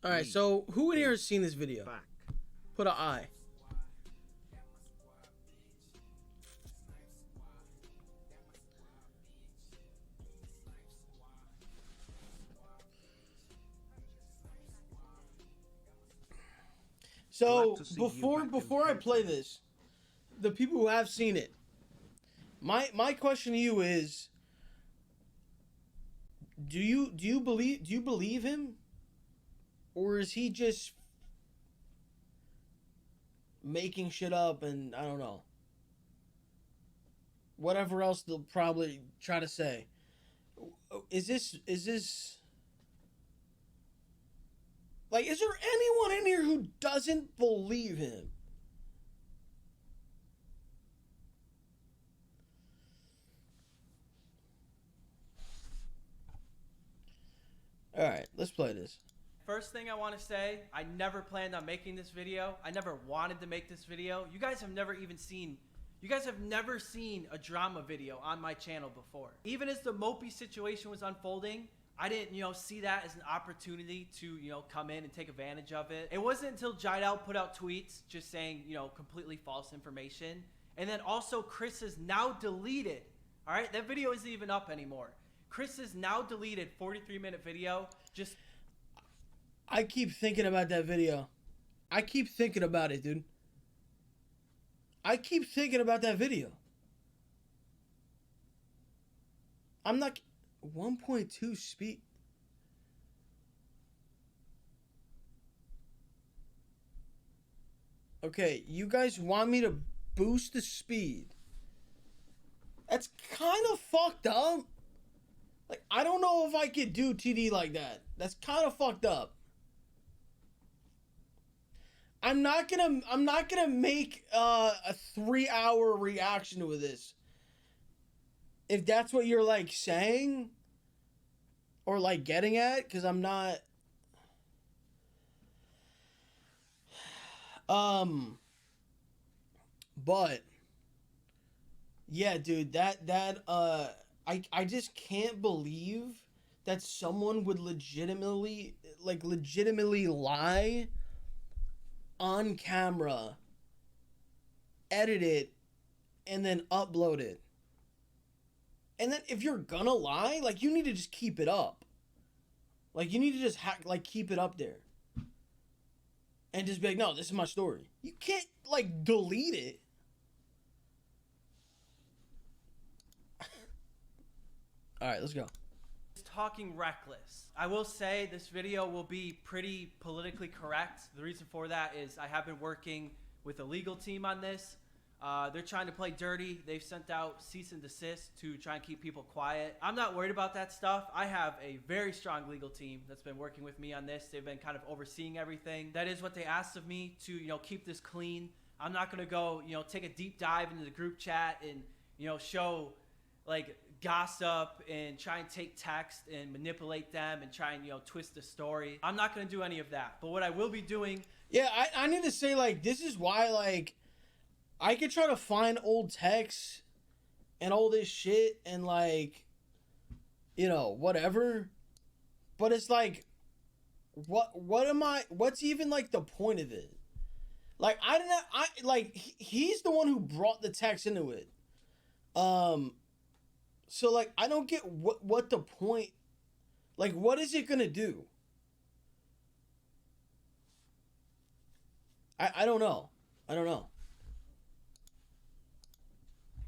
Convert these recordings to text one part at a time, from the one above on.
All right, so who in here has seen this video? Put an eye. So before I play this, the people who have seen it, my question to you is, do you believe him, or is he just making shit up and I don't know, whatever else they'll probably try to say? Is this like, is there anyone in here who doesn't believe him? All right, let's play this. First thing I want to say, I never planned on making this video. I never wanted to make this video. You guys have never seen a drama video on my channel before. Even as the Mopey situation was unfolding, I didn't, see that as an opportunity to, come in and take advantage of it. It wasn't until Jidal put out tweets just saying, completely false information. And then also Chris has now deleted, all right? That video isn't even up anymore. Chris has now deleted 43-minute video. I keep thinking about that video. I keep thinking about it, dude. I keep thinking about that video. I'm not... 1.2 speed. Okay, you guys want me to boost the speed? That's kind of fucked up. Like, I don't know if I could do TD like that. That's kind of fucked up. I'm not gonna make a 3-hour reaction to this. If that's what you're like saying or like getting at, because I'm not. But yeah, dude, I just can't believe that someone would legitimately lie on camera, edit it, and then upload it. And then if you're gonna lie, like, you need to just keep it up. Like, you need to just keep it up there. And just be like, no, this is my story. You can't, like, delete it. Alright, let's go. Talking reckless. I will say this video will be pretty politically correct. The reason for that is I have been working with a legal team on this. They're trying to play dirty. They've sent out cease and desist to try and keep people quiet. I'm not worried about that stuff. I have a very strong legal team that's been working with me on this. They've been kind of overseeing everything. That is what they asked of me, to, keep this clean. I'm not going to go, take a deep dive into the group chat and, show like gossip and try and take text and manipulate them and try and, twist the story. I'm not going to do any of that. But what I will be doing... Yeah, I need to say, like, this is why, like, I could try to find old texts and all this shit and, like, whatever. But it's like, what's even, like, the point of it? Like, he's the one who brought the text into it. So, like, I don't get what the point, like, what is it gonna do? I don't know. I don't know.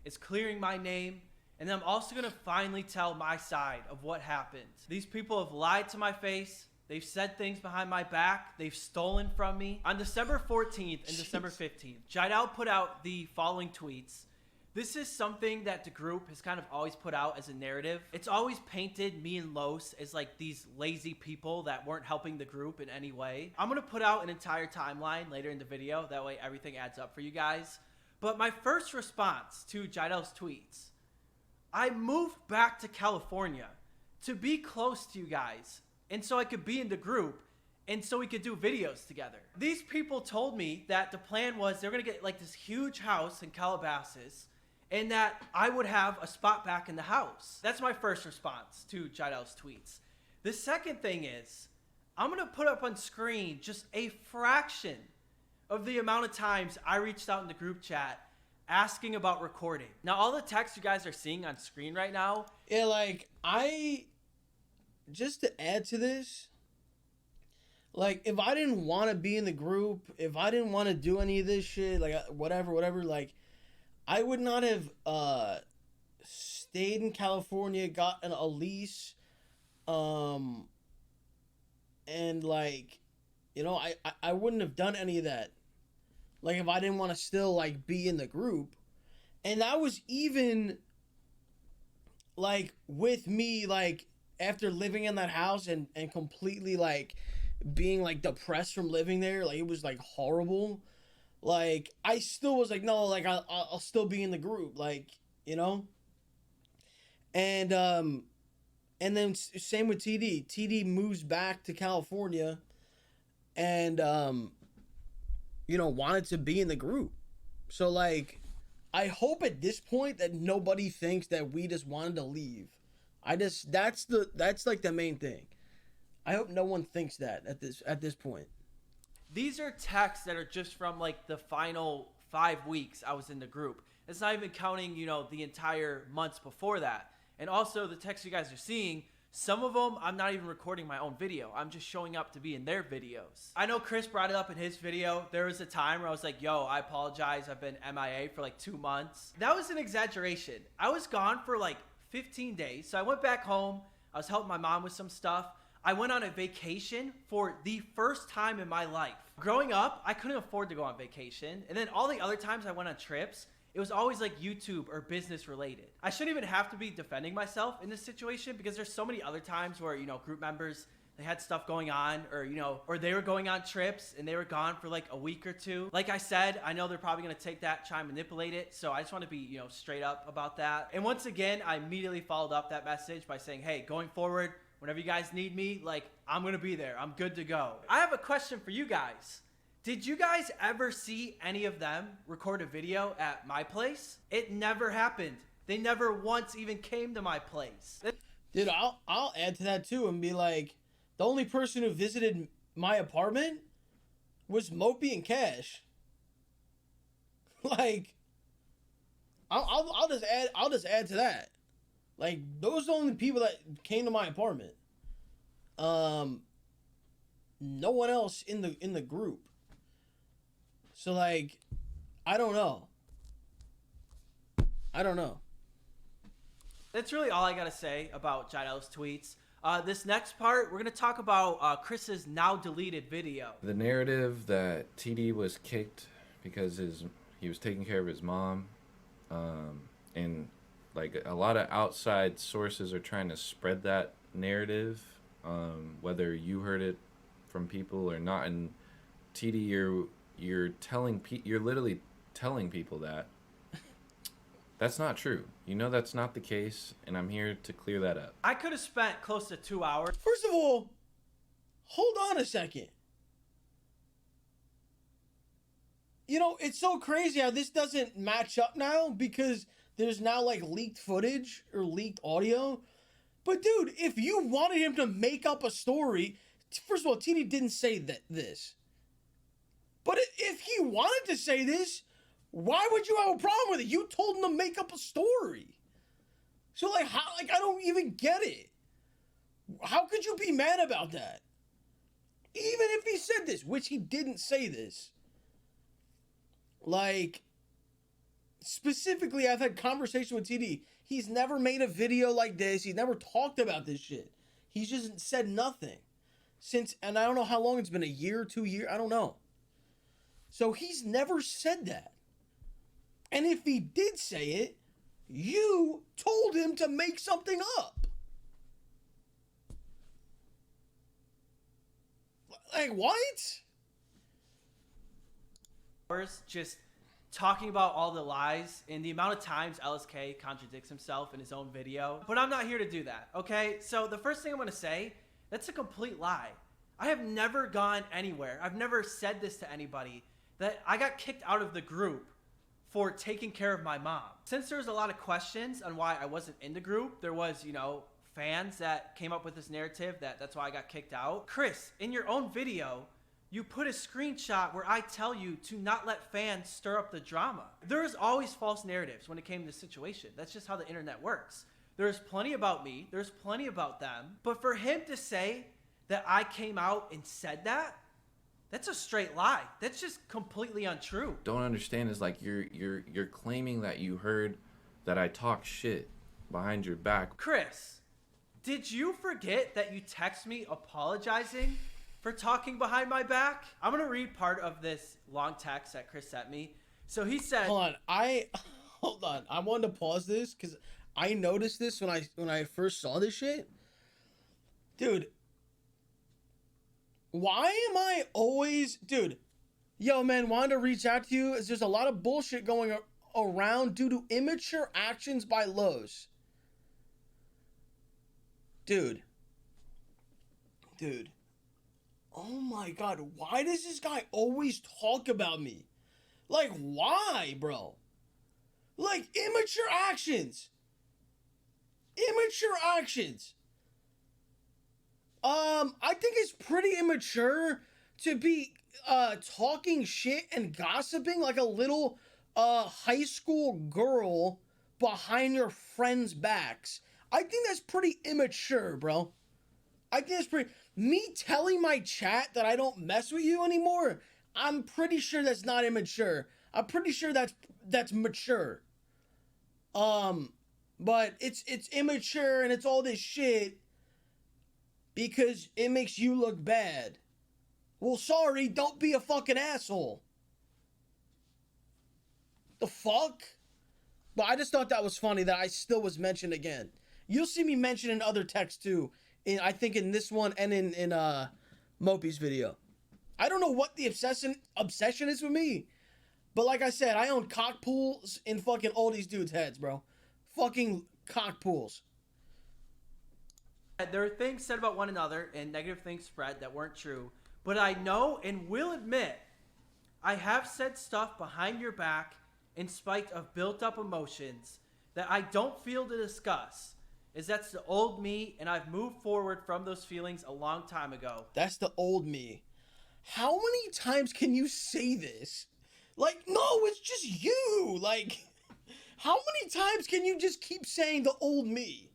It's clearing my name, and then I'm also going to finally tell my side of what happened. These people have lied to my face. They've said things behind my back. They've stolen from me. On December 14th and December 15th, Jidal put out the following tweets. This is something that the group has kind of always put out as a narrative. It's always painted me and Los as like these lazy people that weren't helping the group in any way. I'm going to put out an entire timeline later in the video. That way everything adds up for you guys. But my first response to Jidal's tweets, I moved back to California to be close to you guys and so I could be in the group and so we could do videos together. These people told me that the plan was they were going to get like this huge house in Calabasas and that I would have a spot back in the house. That's my first response to Jidal's tweets. The second thing is, I'm going to put up on screen just a fraction of the amount of times I reached out in the group chat asking about recording. Now, all the text you guys are seeing on screen right now. Yeah, like, just to add to this, like, if I didn't want to be in the group, if I didn't want to do any of this shit, like, whatever, like, I would not have stayed in California, gotten a lease, and, like, you know, I wouldn't have done any of that. Like, if I didn't want to still, like, be in the group. And that was even, like, with me, like, after living in that house and completely, like, being, like, depressed from living there. Like, it was, like, horrible. Like, I still was like, no, like, I'll still be in the group. Like, you know? And then same with TD. TD moves back to California and, you know, wanted to be in the group. So, like, I hope at this point that nobody thinks that we just wanted to leave. That's like the main thing. I hope no one thinks that at this point. These are texts that are just from like the final 5 weeks I was in the group. It's not even counting, you know, the entire months before that. And also the texts you guys are seeing, some of them I'm not even recording my own video. I'm just showing up to be in their videos. I know Chris brought it up in his video. There was a time where I was like, yo, I apologize. I've been MIA for like 2 months. That was an exaggeration. I was gone for like 15 days. So I went back home. I was helping my mom with some stuff. I went on a vacation for the first time in my life. Growing up, I couldn't afford to go on vacation. And then all the other times I went on trips, it was always like YouTube or business related. I shouldn't even have to be defending myself in this situation because there's so many other times where, you know, group members, they had stuff going on or, you know, or they were going on trips and they were gone for like a week or two. Like I said, I know they're probably going to take that, try and manipulate it. So I just want to be, you know, straight up about that. And once again, I immediately followed up that message by saying, hey, going forward, whenever you guys need me, like, I'm going to be there. I'm good to go. I have a question for you guys. Did you guys ever see any of them record a video at my place? It never happened. They never once even came to my place. Dude, I'll add to that too and be like, the only person who visited my apartment was Mopey and Cash. Like, I'll just add to that. Like, those are the only people that came to my apartment. No one else in the group. So, like, I don't know. That's really all I gotta say about Gidel's tweets. This next part, we're gonna talk about Chris's now deleted video. The narrative that TD was kicked because he was taking care of his mom, and like a lot of outside sources are trying to spread that narrative, whether you heard it from people or not. And TD, you're literally telling people that. That's not true. You know that's not the case, and I'm here to clear that up. I could have spent close to 2 hours. First of all, hold on a second. You know, it's so crazy how this doesn't match up now because there's now like leaked footage or leaked audio. But dude, if you wanted him to make up a story, first of all, TD didn't say this. But if he wanted to say this, why would you have a problem with it? You told him to make up a story. So like, how? Like, I don't even get it. How could you be mad about that? Even if he said this, which he didn't say this. Like, specifically, I've had conversation with TD. He's never made a video like this. He's never talked about this shit. He's just said nothing since, and I don't know how long it's been, a year, 2 years, I don't know. So he's never said that. And if he did say it, you told him to make something up. Like, what? Just talking about all the lies and the amount of times LSK contradicts himself in his own video. But I'm not here to do that, okay? So the first thing I'm going to say, that's a complete lie. I have never gone anywhere. I've never said this to anybody, that I got kicked out of the group for taking care of my mom. Since there was a lot of questions on why I wasn't in the group, there was, you know, fans that came up with this narrative that's why I got kicked out. Chris, in your own video, you put a screenshot where I tell you to not let fans stir up the drama. There's always false narratives when it came to this situation. That's just how the internet works. There's plenty about me, there's plenty about them, but for him to say that I came out and said that, that's a straight lie. That's just completely untrue. Don't understand is like you're claiming that you heard that I talk shit behind your back. Chris, did you forget that you text me apologizing for talking behind my back? I'm gonna read part of this long text that Chris sent me. So he said, Hold on. I wanted to pause this because I noticed this when I first saw this shit. Dude, why am I always... Dude, yo, man, wanted to reach out to you. There's a lot of bullshit going around due to immature actions by Los. Dude. Oh my God, why does this guy always talk about me? Like, why, bro? Like, immature actions. I think it's pretty immature to be talking shit and gossiping like a little high school girl behind your friends' backs. I think that's pretty immature, bro. I think it's pretty... Me telling my chat that I don't mess with you anymore, I'm pretty sure that's not immature. I'm pretty sure that's mature. But it's immature and it's all this shit because it makes you look bad. Well, sorry, don't be a fucking asshole. The fuck? But I just thought that was funny that I still was mentioned again. You'll see me mention in other texts too. I think in this one and in Mopey's video. I don't know what the obsession is with me. But like I said, I own cock pools in fucking all these dudes' heads, bro. Fucking cock pools. there are things said about one another and negative things spread that weren't true. But I know and will admit, I have said stuff behind your back in spite of built-up emotions that I don't feel to discuss. That's the old me, and I've moved forward from those feelings a long time ago. That's the old me. How many times can you say this? Like, no, it's just you. Like, how many times can you just keep saying the old me?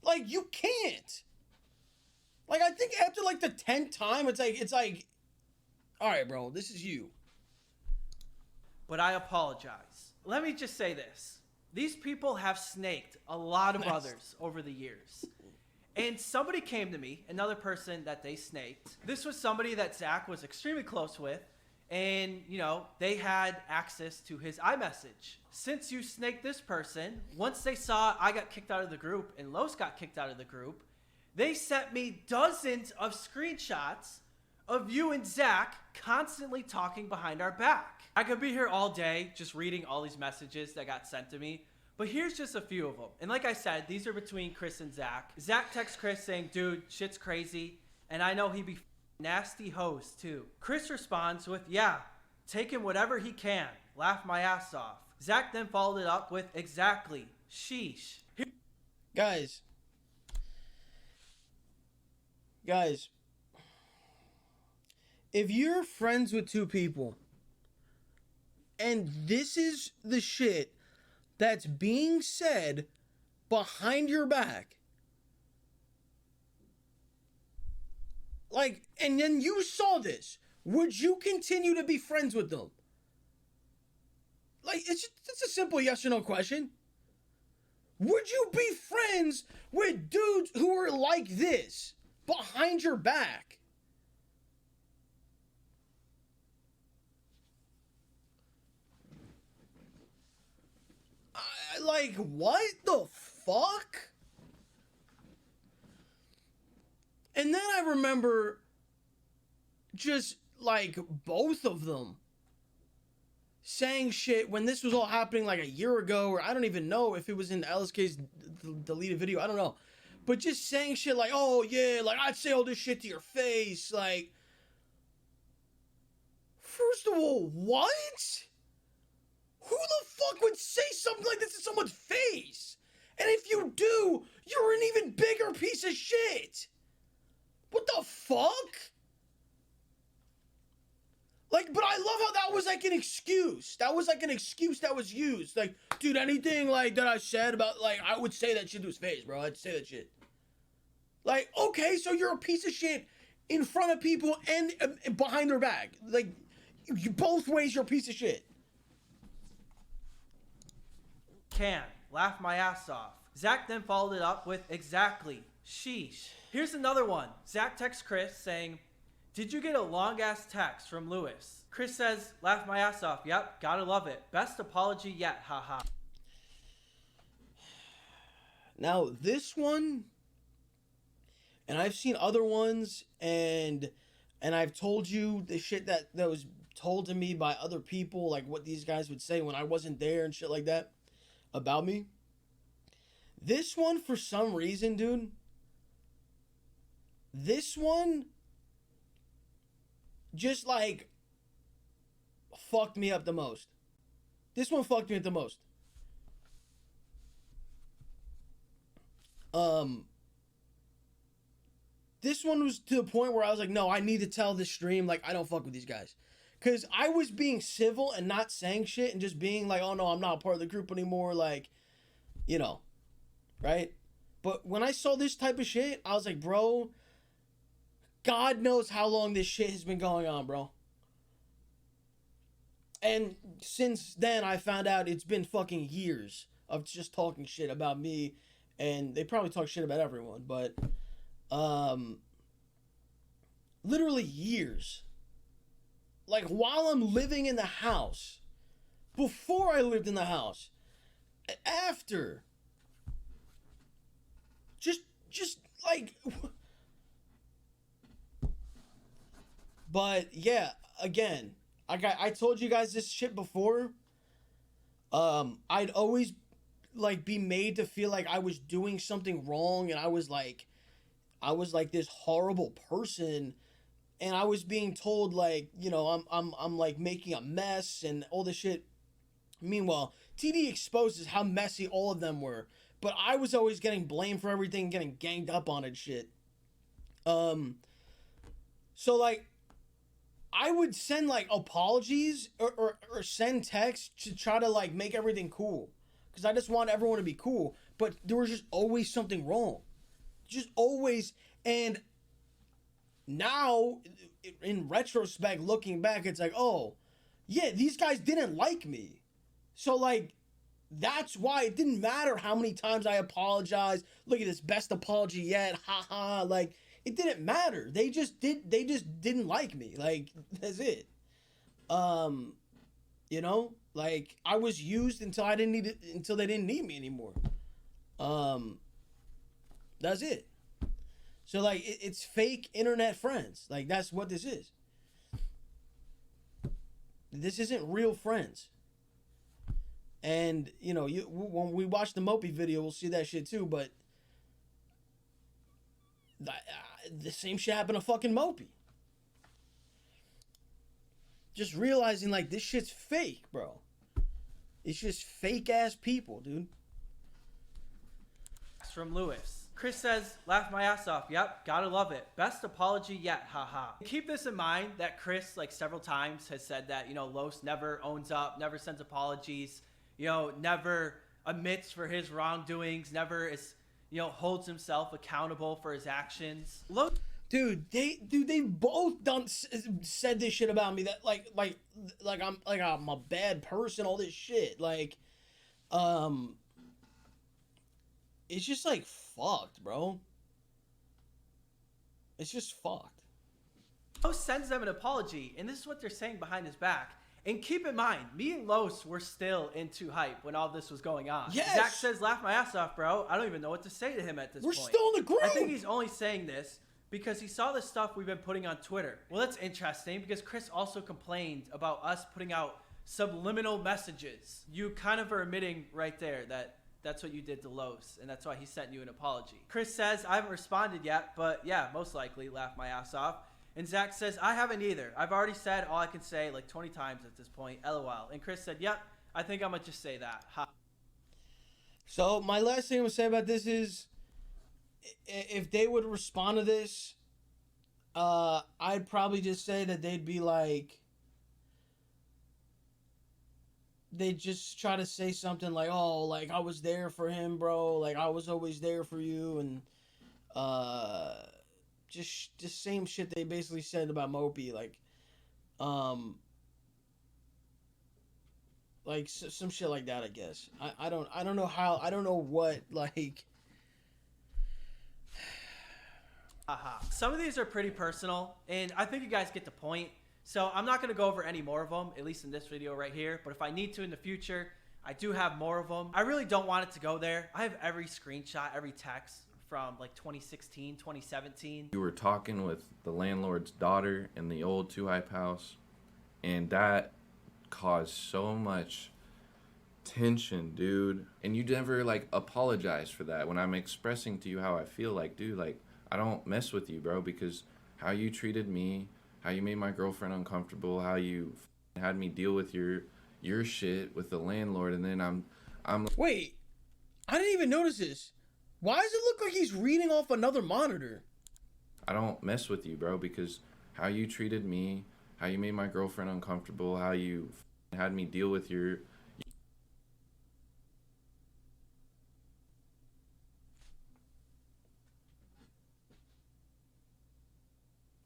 Like, you can't. Like, I think after like the 10th time, it's like, all right, bro, this is you. But I apologize. Let me just say this. These people have snaked a lot of others over the years. And somebody came to me, another person that they snaked. This was somebody that Zach was extremely close with. And, you know, they had access to his iMessage. Since you snaked this person, once they saw I got kicked out of the group and Los got kicked out of the group, they sent me dozens of screenshots of you and Zach constantly talking behind our back. I could be here all day just reading all these messages that got sent to me, but here's just a few of them. And like I said, these are between Chris and Zach. Zach texts Chris saying, dude, shit's crazy, and I know he be nasty hoes too. Chris responds with, yeah, taking whatever he can, laugh my ass off. Zach then followed it up with, exactly, sheesh. Guys, if you're friends with two people and this is the shit that's being said behind your back, like, and then you saw this, would you continue to be friends with them? Like, it's a simple yes or no question. Would you be friends with dudes who are like this behind your back? Like, what the fuck? And then I remember just, like, both of them saying shit when this was all happening, like, a year ago, or I don't even know if it was in LSK's deleted video, I don't know. But just saying shit like, oh, yeah, like, I'd say all this shit to your face, like... First of all, what? Who the fuck would say something like this to someone's face? And if you do, you're an even bigger piece of shit. What the fuck? Like, but I love how that was like an excuse. That was like an excuse that was used. Like, dude, anything like that I said about, like, I would say that shit to his face, bro. I'd say that shit. Like, okay, so you're a piece of shit in front of people and behind their back. Like, you both ways you're a piece of shit. Can laugh my ass off. Zach then followed it up with exactly. Sheesh. Here's another one. Zach texts Chris saying, did you get a long ass text from Lewis? Chris says, laugh my ass off. Yep, gotta love it. Best apology yet, haha. Now this one, and I've seen other ones, and I've told you the shit that was told to me by other people, like what these guys would say when I wasn't there and shit like that about me. This one, for some reason, dude, this one just like fucked me up the most. This one fucked me up the most. This one was to the point where I was like, no, I need to tell this stream, like, I don't fuck with these guys. Because I was being civil and not saying shit and just being like, oh no, I'm not part of the group anymore, like, you know, right? But when I saw this type of shit, I was like, bro, God knows how long this shit has been going on, bro. And since then, I found out it's been fucking years of just talking shit about me. And they probably talk shit about everyone, but literally years. Like, while I'm living in the house, before I lived in the house, after, just like, but yeah, again, I told you guys this shit before. I'd always like be made to feel like I was doing something wrong, and I was like this horrible person, and I was being told, like, you know, I'm like making a mess and all this shit. Meanwhile, TD exposes how messy all of them were, but I was always getting blamed for everything, getting ganged up on and shit. So like, I would send like apologies or send texts to try to like make everything cool, because I just want everyone to be cool, but there was just always something wrong. Just always. And now, in retrospect, looking back, it's like, oh, yeah, these guys didn't like me. So, like, that's why it didn't matter how many times I apologized. Look at this, best apology yet. Haha. Like, it didn't matter. They just didn't like me. Like, that's it. You know? Like, I was used until they didn't need me anymore. That's it. So, like, it's fake internet friends. Like, that's what this is. This isn't real friends. And, you know, when we watch the Mopey video, we'll see that shit too, but the same shit happened to fucking Mopey. Just realizing, like, this shit's fake, bro. It's just fake-ass people, dude. From Lewis. Chris says, laugh my ass off. Yep, gotta love it. Best apology yet, haha. Keep this in mind that Chris, like, several times has said that, you know, Los never owns up, never sends apologies, you know, never admits for his wrongdoings, never is, you know, holds himself accountable for his actions. Dude, they both said this shit about me, that like I'm a bad person, all this shit. Like, it's just like fucked, bro. It's just fucked. Los sends them an apology, and this is what they're saying behind his back. And keep in mind, me and Los were still into hype when all this was going on. Yes. Zach says, laugh my ass off, bro. I don't even know what to say to him at this point. We're still in the group. I think he's only saying this because he saw the stuff we've been putting on Twitter. Well, that's interesting because Chris also complained about us putting out subliminal messages. You kind of are admitting right there that that's what you did to Los, and that's why he sent you an apology. Chris says, I haven't responded yet, but yeah, most likely laugh my ass off. And Zach says, I haven't either. I've already said all I can say like 20 times at this point, LOL. And Chris said, yep, I think I'm going to just say that. Ha. So my last thing I'm gonna say about this is, if they would respond to this, I'd probably just say that they'd be like, they just try to say something like, "Oh, like I was there for him, bro. Like I was always there for you," and uh, just same shit they basically said about Mopey, um, some shit like that. I guess I don't know how, I don't know what, like. Some of these are pretty personal, and I think you guys get the point. So I'm not going to go over any more of them, at least in this video right here. But if I need to in the future, I do have more of them. I really don't want it to go there. I have every screenshot, every text from like 2016, 2017. You were talking with the landlord's daughter in the old two-hype house, and that caused so much tension, dude. And you never like apologize for that when I'm expressing to you how I feel. Like, dude, like, I don't mess with you, bro, because how you treated me, how you made my girlfriend uncomfortable, how you had me deal with your shit with the landlord, and then I'm Wait, I didn't even notice this. Why does it look like he's reading off another monitor? I don't mess with you, bro, because how you treated me, how you made my girlfriend uncomfortable, how you had me deal with your.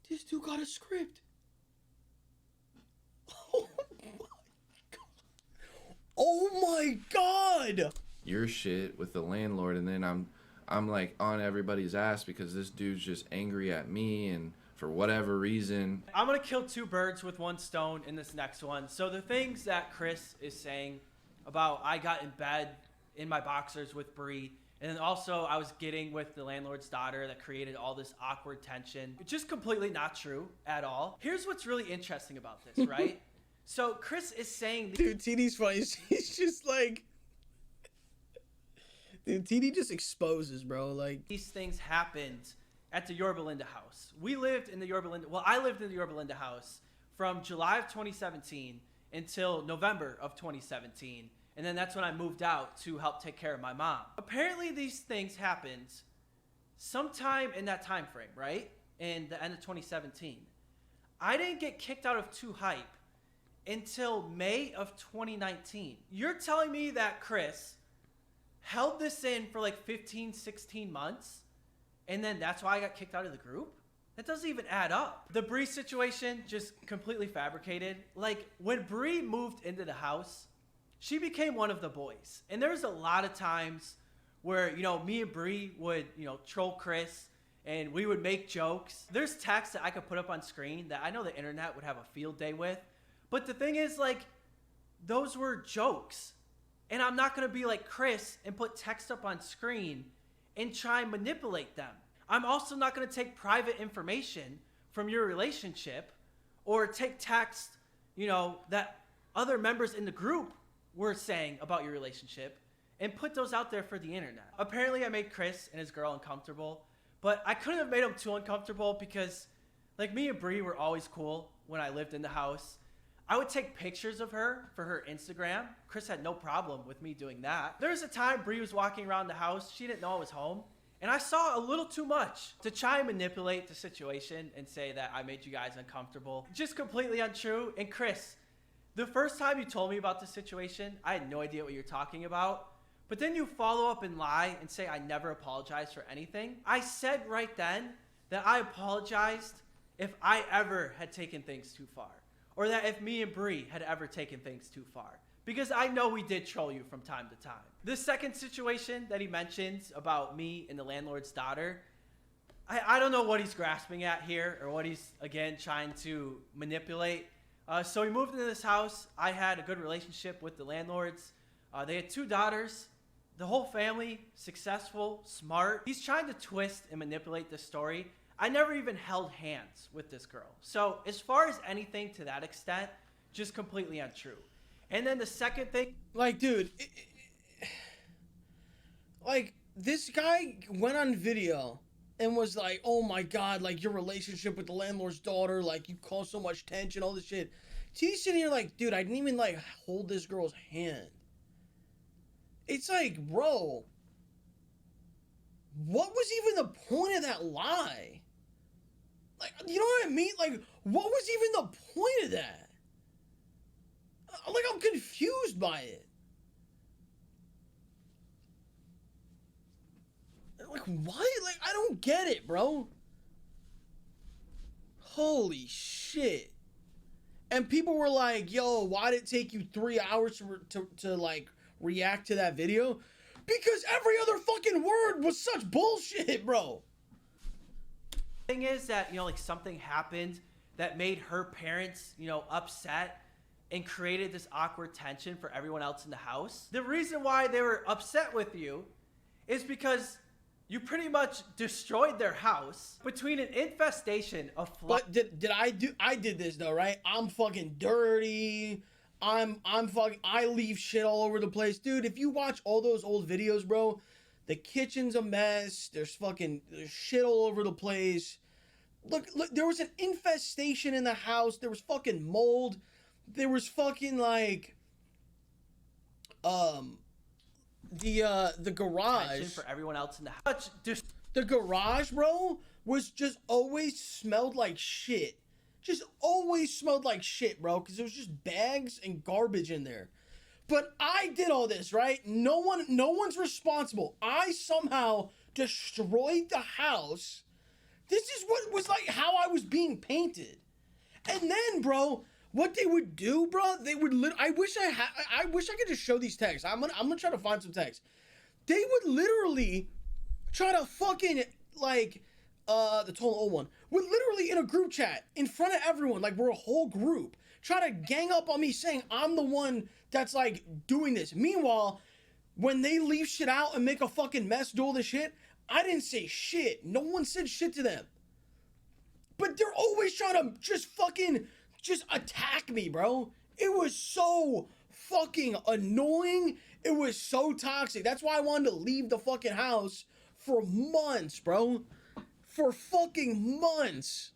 This dude got a script. Oh my god. Oh my god. Your shit with the landlord, and then I'm like on everybody's ass because this dude's just angry at me, and for whatever reason. I'm going to kill two birds with one stone in this next one. So the things that Chris is saying about I got in bed in my boxers with Bree, and then also I was getting with the landlord's daughter, that created all this awkward tension. It's just completely not true at all. Here's what's really interesting about this, right? So Chris is saying... Dude, TD's funny. He's just like... Dude, TD just exposes, bro. Like, these things happened at the Yorba Linda house. We lived in the Yorba Linda... Well, I lived in the Yorba Linda house from July of 2017 until November of 2017. And then that's when I moved out to help take care of my mom. Apparently these things happened sometime in that time frame, right? In the end of 2017. I didn't get kicked out of 2Hype until May of 2019. You're telling me that Chris held this in for like 15, 16 months, and then that's why I got kicked out of the group? That doesn't even add up. The Bree situation, just completely fabricated. Like, when Bree moved into the house, she became one of the boys. And there was a lot of times where, you know, me and Bree would, you know, troll Chris, and we would make jokes. There's text that I could put up on screen that I know the internet would have a field day with. But the thing is, like, those were jokes. And I'm not going to be like Chris and put text up on screen and try and manipulate them. I'm also not going to take private information from your relationship or take text, you know, that other members in the group were saying about your relationship and put those out there for the internet. Apparently I made Chris and his girl uncomfortable, but I couldn't have made them too uncomfortable because, like, me and Bree were always cool when I lived in the house. I would take pictures of her for her Instagram. Chris had no problem with me doing that. There was a time Bree was walking around the house. She didn't know I was home. And I saw a little too much to try and manipulate the situation and say that I made you guys uncomfortable. Just completely untrue. And Chris, the first time you told me about the situation, I had no idea what you're talking about. But then you follow up and lie and say I never apologized for anything. I said right then that I apologized if I ever had taken things too far. Or that if me and Bree had ever taken things too far. Because I know we did troll you from time to time. The second situation that he mentions about me and the landlord's daughter, I don't know what he's grasping at here or what he's, again, trying to manipulate. So we moved into this house. I had a good relationship with the landlords. They had 2 daughters. The whole family, successful, smart. He's trying to twist and manipulate the story. I never even held hands with this girl. So as far as anything to that extent, just completely untrue. And then the second thing... Like, dude, like, this guy went on video and was like, oh my god, like, your relationship with the landlord's daughter, like, you cause so much tension, all this shit. He's sitting here like, dude, I didn't even, like, hold this girl's hand. It's like, bro, what was even the point of that lie? Like, you know what I mean? Like, what was even the point of that? Like, I'm confused by it. Like, what? Like, I don't get it, bro. Holy shit. And people were like, yo, why did it take you 3 hours to like, react to that video? Because every other fucking word was such bullshit, bro. Thing is that, you know, like something happened that made her parents, you know, upset and created this awkward tension for everyone else in the house. The reason why they were upset with you is because you pretty much destroyed their house between an infestation of flies. But I did this though, right? I'm fucking dirty. I leave shit all over the place. Dude, if you watch all those old videos, bro, the kitchen's a mess. There's shit all over the place. Look, there was an infestation in the house. There was fucking mold. There was fucking like the garage For everyone else in the house. the garage, bro, was just always smelled like shit. Just always smelled like shit, bro, because there was just bags and garbage in there. But I did all this, right? No one's responsible. I somehow destroyed the house. This is what was like how I was being painted. And then, bro, what they would do, bro, they would I wish I could just show these texts. I'm gonna try to find some texts. They would literally try to fucking like the total old one would literally in a group chat in front of everyone, like we're a whole group, try to gang up on me saying I'm the one that's like doing this. Meanwhile, when they leave shit out and make a fucking mess, do all this shit, I didn't say shit. No one said shit to them. But they're always trying to just attack me, bro. It was so fucking annoying. It was so toxic. That's why I wanted to leave the fucking house for months, bro. For fucking months.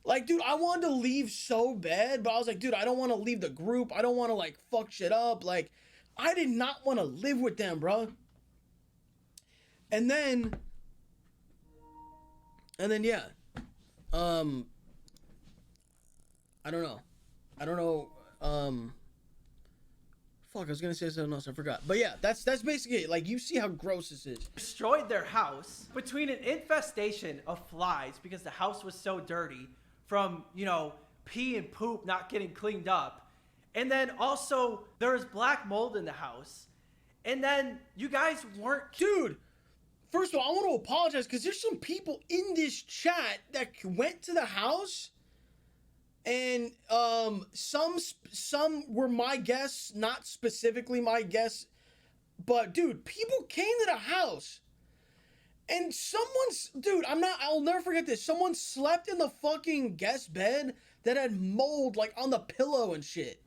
Like, dude, I wanted to leave so bad, but I was like, dude, I don't want to leave the group. I don't want to, like, fuck shit up. Like, I did not want to live with them, bro. And then, yeah. I don't know. Fuck, I was gonna say something else, I forgot. But yeah, that's basically it. Like, you see how gross this is. Destroyed their house between an infestation of flies because the house was so dirty from, you know, pee and poop not getting cleaned up. And then also there was black mold in the house. And then you guys weren't... Dude, first of all, I want to apologize because there's some people in this chat that went to the house and some were my guests, not specifically my guests, but dude, people came to the house and I'll never forget this. Someone slept in the fucking guest bed that had mold like on the pillow and shit.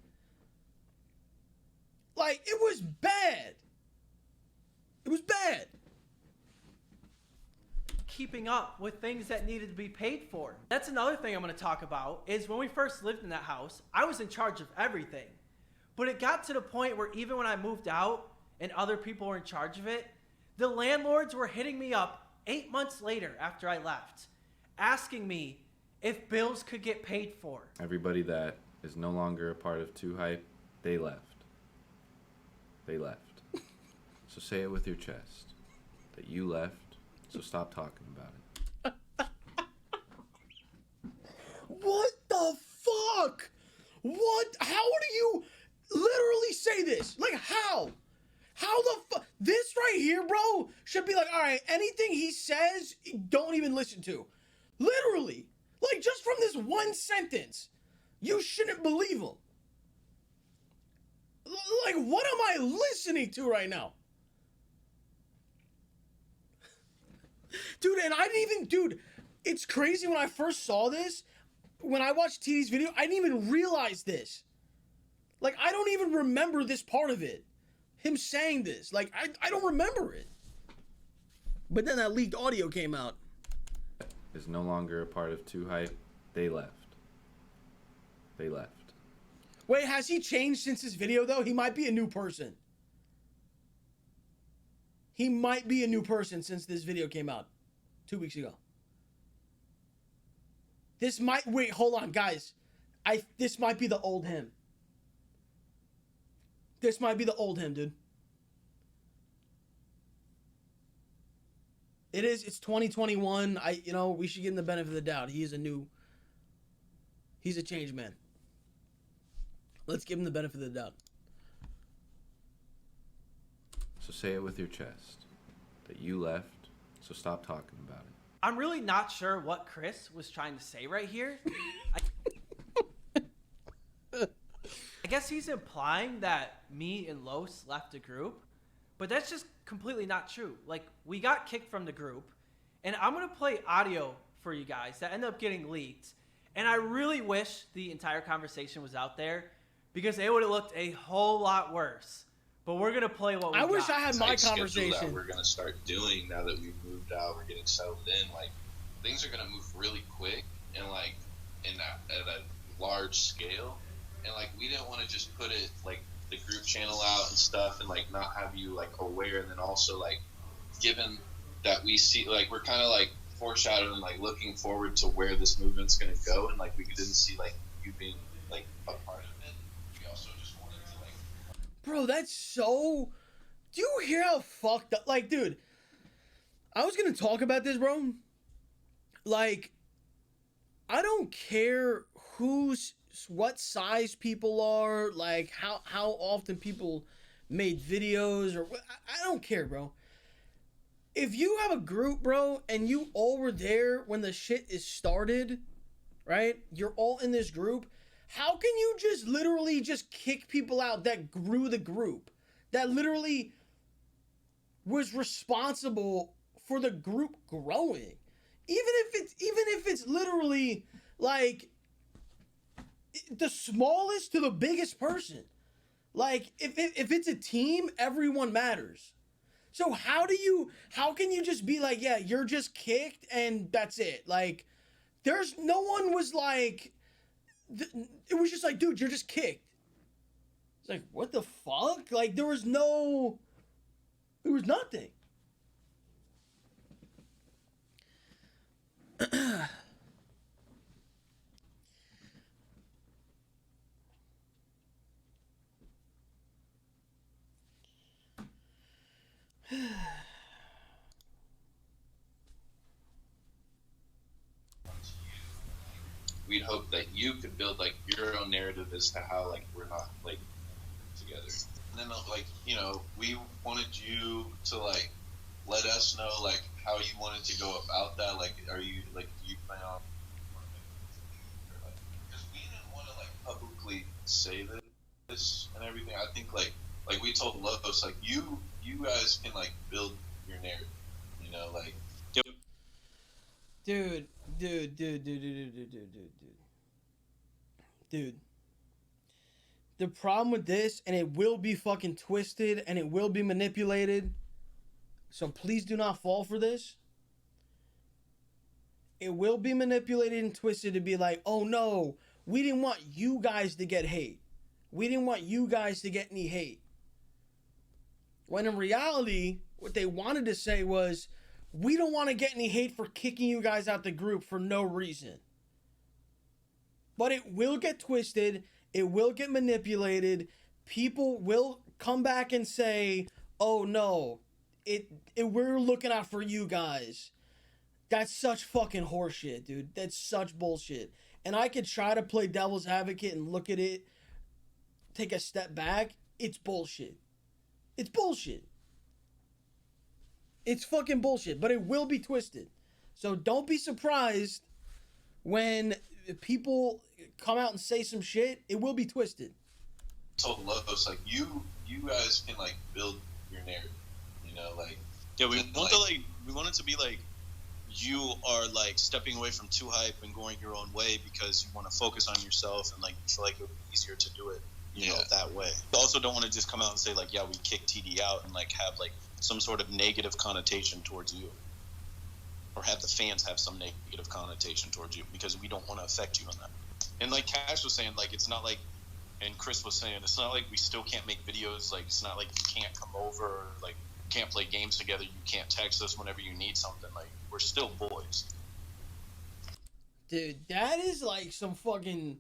Like, it was bad. It was bad. Keeping up with things that needed to be paid for. That's another thing I'm going to talk about is when we first lived in that house, I was in charge of everything. But it got to the point where even when I moved out and other people were in charge of it, the landlords were hitting me up 8 months later after I left, asking me if bills could get paid for. Everybody that is no longer a part of Too Hype, they left. They left. So say it with your chest that you left. So stop talking about it. What the fuck? What? How do you literally say this? Like, how? How the fuck? This right here, bro, should be like, all right, anything he says, don't even listen to. Literally. Like, just from this one sentence, you shouldn't believe him. Like, what am I listening to right now? Dude, and I didn't even, dude, it's crazy when I first saw this, when I watched TD's video, I didn't even realize this. Like, I don't even remember this part of it. Him saying this. Like, I don't remember it. But then that leaked audio came out. Is no longer a part of Too Hype, they left. They left. Wait, has he changed since this video, though? He might be a new person. He might be a new person since this video came out 2 weeks ago. This might, wait, hold on, guys. This might be the old him. This might be the old him, dude. It is, it's 2021. We should give him the benefit of the doubt. He's a changed man. Let's give him the benefit of the doubt. So say it with your chest that you left, so stop talking about it. I'm really not sure what Chris was trying to say right here. I guess he's implying that me and Los left the group, but that's just completely not true. Like, we got kicked from the group, and I'm going to play audio for you guys that ended up getting leaked, and I really wish the entire conversation was out there because it would have looked a whole lot worse. But we're going to play what we got. I wish I had my conversation. That we're going to start doing now that we've moved out, we're getting settled in. Like, things are going to move really quick and, like, at a large scale. And, like, we didn't want to just put it, like, the group channel out and stuff and, like, not have you, like, aware. And then also, like, given that we see, like, we're kind of, like, foreshadowing, like, looking forward to where this movement's going to go. And, like, we didn't see, like, you being, like, a part of it. We also just wanted to, like... Bro, that's so... Do you hear how fucked up... Like, dude, I was going to talk about this, bro. Like, I don't care what size people are, like how often people made videos, or I don't care, bro. If you have a group, bro, and you all were there when the shit is started, right? You're all in this group. How can you just literally just kick people out that grew the group, that literally was responsible for the group growing? Even if it's literally like the smallest to the biggest person. Like, if it's a team, everyone matters. So how can you just be like, yeah, you're just kicked and that's it? Like, no one was like, it was just like, dude, you're just kicked. It's like, what the fuck? Like, there was nothing. We'd hope that you could build, like, your own narrative as to how, like, we're not, like, together. And then, like, you know, we wanted you to, like, let us know, like, how you wanted to go about that. Like, do you plan on... Because we didn't want to, like, publicly say this and everything. I think, like we told Los, like, you guys can, like, build your narrative, you know, like... Dude. The problem with this, and it will be fucking twisted, and it will be manipulated, so please do not fall for this. It will be manipulated and twisted to be like, oh no, we didn't want you guys to get hate. We didn't want you guys to get any hate. When in reality, what they wanted to say was, we don't want to get any hate for kicking you guys out the group for no reason. But it will get twisted. It will get manipulated. People will come back and say, oh no, we're looking out for you guys. That's such fucking horseshit, dude. That's such bullshit. And I could try to play devil's advocate and look at it, take a step back. It's bullshit. It's bullshit. It's fucking bullshit, but it will be twisted. So don't be surprised when people come out and say some shit. It will be twisted. Told Los, like, you guys can, like, build your narrative, you know, like... Yeah, we want it to be like, you are, like, stepping away from too hype and going your own way because you want to focus on yourself and, like, you feel like it would be easier to do it, you know, that way. You also don't want to just come out and say, like, yeah, we kicked TD out and, like, have, like, some sort of negative connotation towards you, or have the fans have some negative connotation towards you, because we don't want to affect you on that. And like Cash was saying, like, it's not like, and Chris was saying, it's not like we still can't make videos, like, it's not like you can't come over, or, like, can't play games together, you can't text us whenever you need something. Like, we're still boys. Dude, that is like some fucking,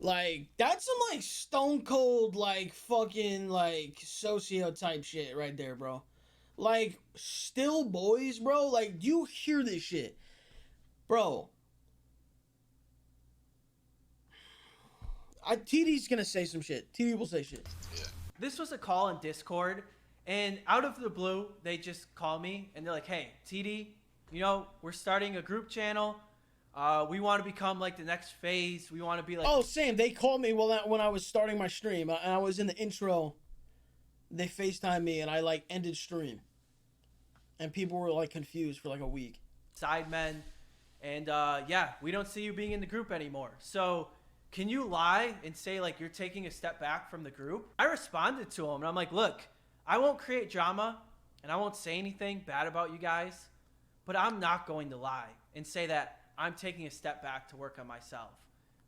like, that's some like stone cold like fucking like socio type shit right there, bro. Like, still boys, bro. Like, do you hear this shit, bro? TD's gonna say some shit. TD will say shit. Yeah. This was a call in Discord, and out of the blue, they just call me and they're like, "Hey, TD, you know, we're starting a group channel. We want to become like the next phase. We want to be like." Oh, same. They called me when I was starting my stream, and I was in the intro. They FaceTimed me, and I like ended stream, and people were like confused for like a week. Sidemen, and yeah, we don't see you being in the group anymore. So, can you lie and say like you're taking a step back from the group? I responded to him, and I'm like, look, I won't create drama, and I won't say anything bad about you guys, but I'm not going to lie and say that I'm taking a step back to work on myself,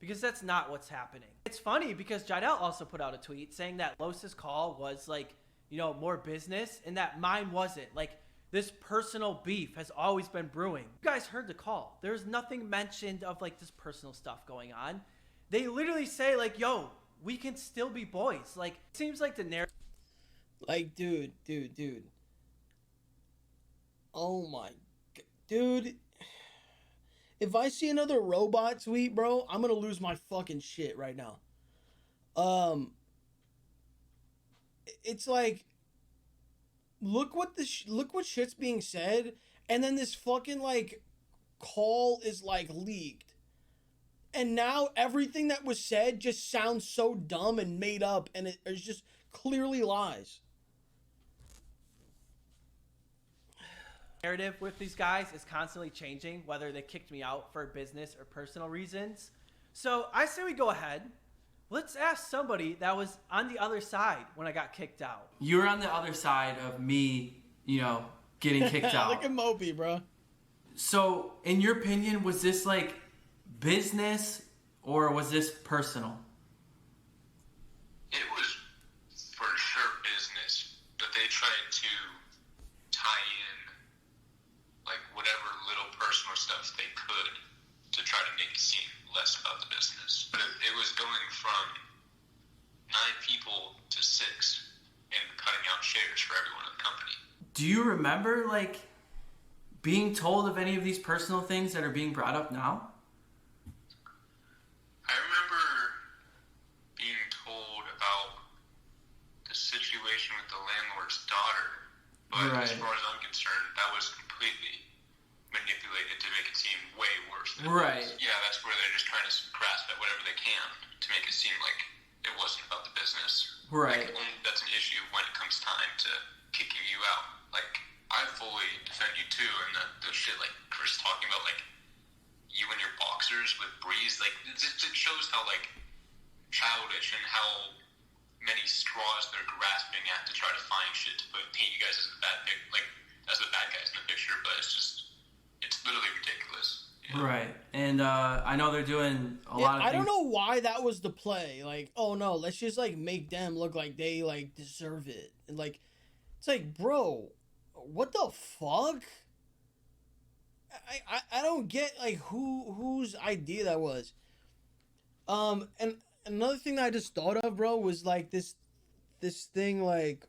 because that's not what's happening. It's funny because Jidel also put out a tweet saying that Los's call was like, you know, more business, and that mine wasn't. Like, this personal beef has always been brewing. You guys heard the call. There's nothing mentioned of like this personal stuff going on. They literally say like, yo, we can still be boys. Like, it seems like the narrative. Like, dude. Oh my, dude. If I see another robot tweet, bro, I'm gonna lose my fucking shit right now. It's like, look what shit's being said, and then this fucking like call is like leaked. And now everything that was said just sounds so dumb and made up, and it's just clearly lies. Narrative with these guys is constantly changing, whether they kicked me out for business or personal reasons. So I say we go ahead. Let's ask somebody that was on the other side when I got kicked out. You were on the other side of me, you know, getting kicked out. Look at Moby, bro. So, in your opinion, was this like business or was this personal? It was for sure business, but they tried to tie in like whatever little personal stuff they could to try to make it seem less about the business. But it was going from 9 people to 6 and cutting out shares for everyone in the company. Do you remember like being told of any of these personal things that are being brought up now? I remember being told about the situation with the landlord's daughter, but Right. as far as I'm concerned, that was completely manipulated to make it seem way worse than Right. it was. Yeah, that's where they're just trying to grasp at whatever they can to make it seem like it wasn't about the business. Right. Like, that's an issue when it comes time to kicking you out. Like, I fully defend you too, and the shit like Chris talking about, like, you and your boxers with Breeze, like, it shows how, like, childish and how many straws they're grasping at to try to find shit to paint you guys as the bad guys in the picture, but it's literally ridiculous. You know? Right. And I know they're doing a lot of I things. don't know why that was the play. Like, oh no, let's just like make them look like they like deserve it. And like, it's like, bro, what the fuck? I don't get like whose idea that was. And another thing that I just thought of, bro, was like this thing like,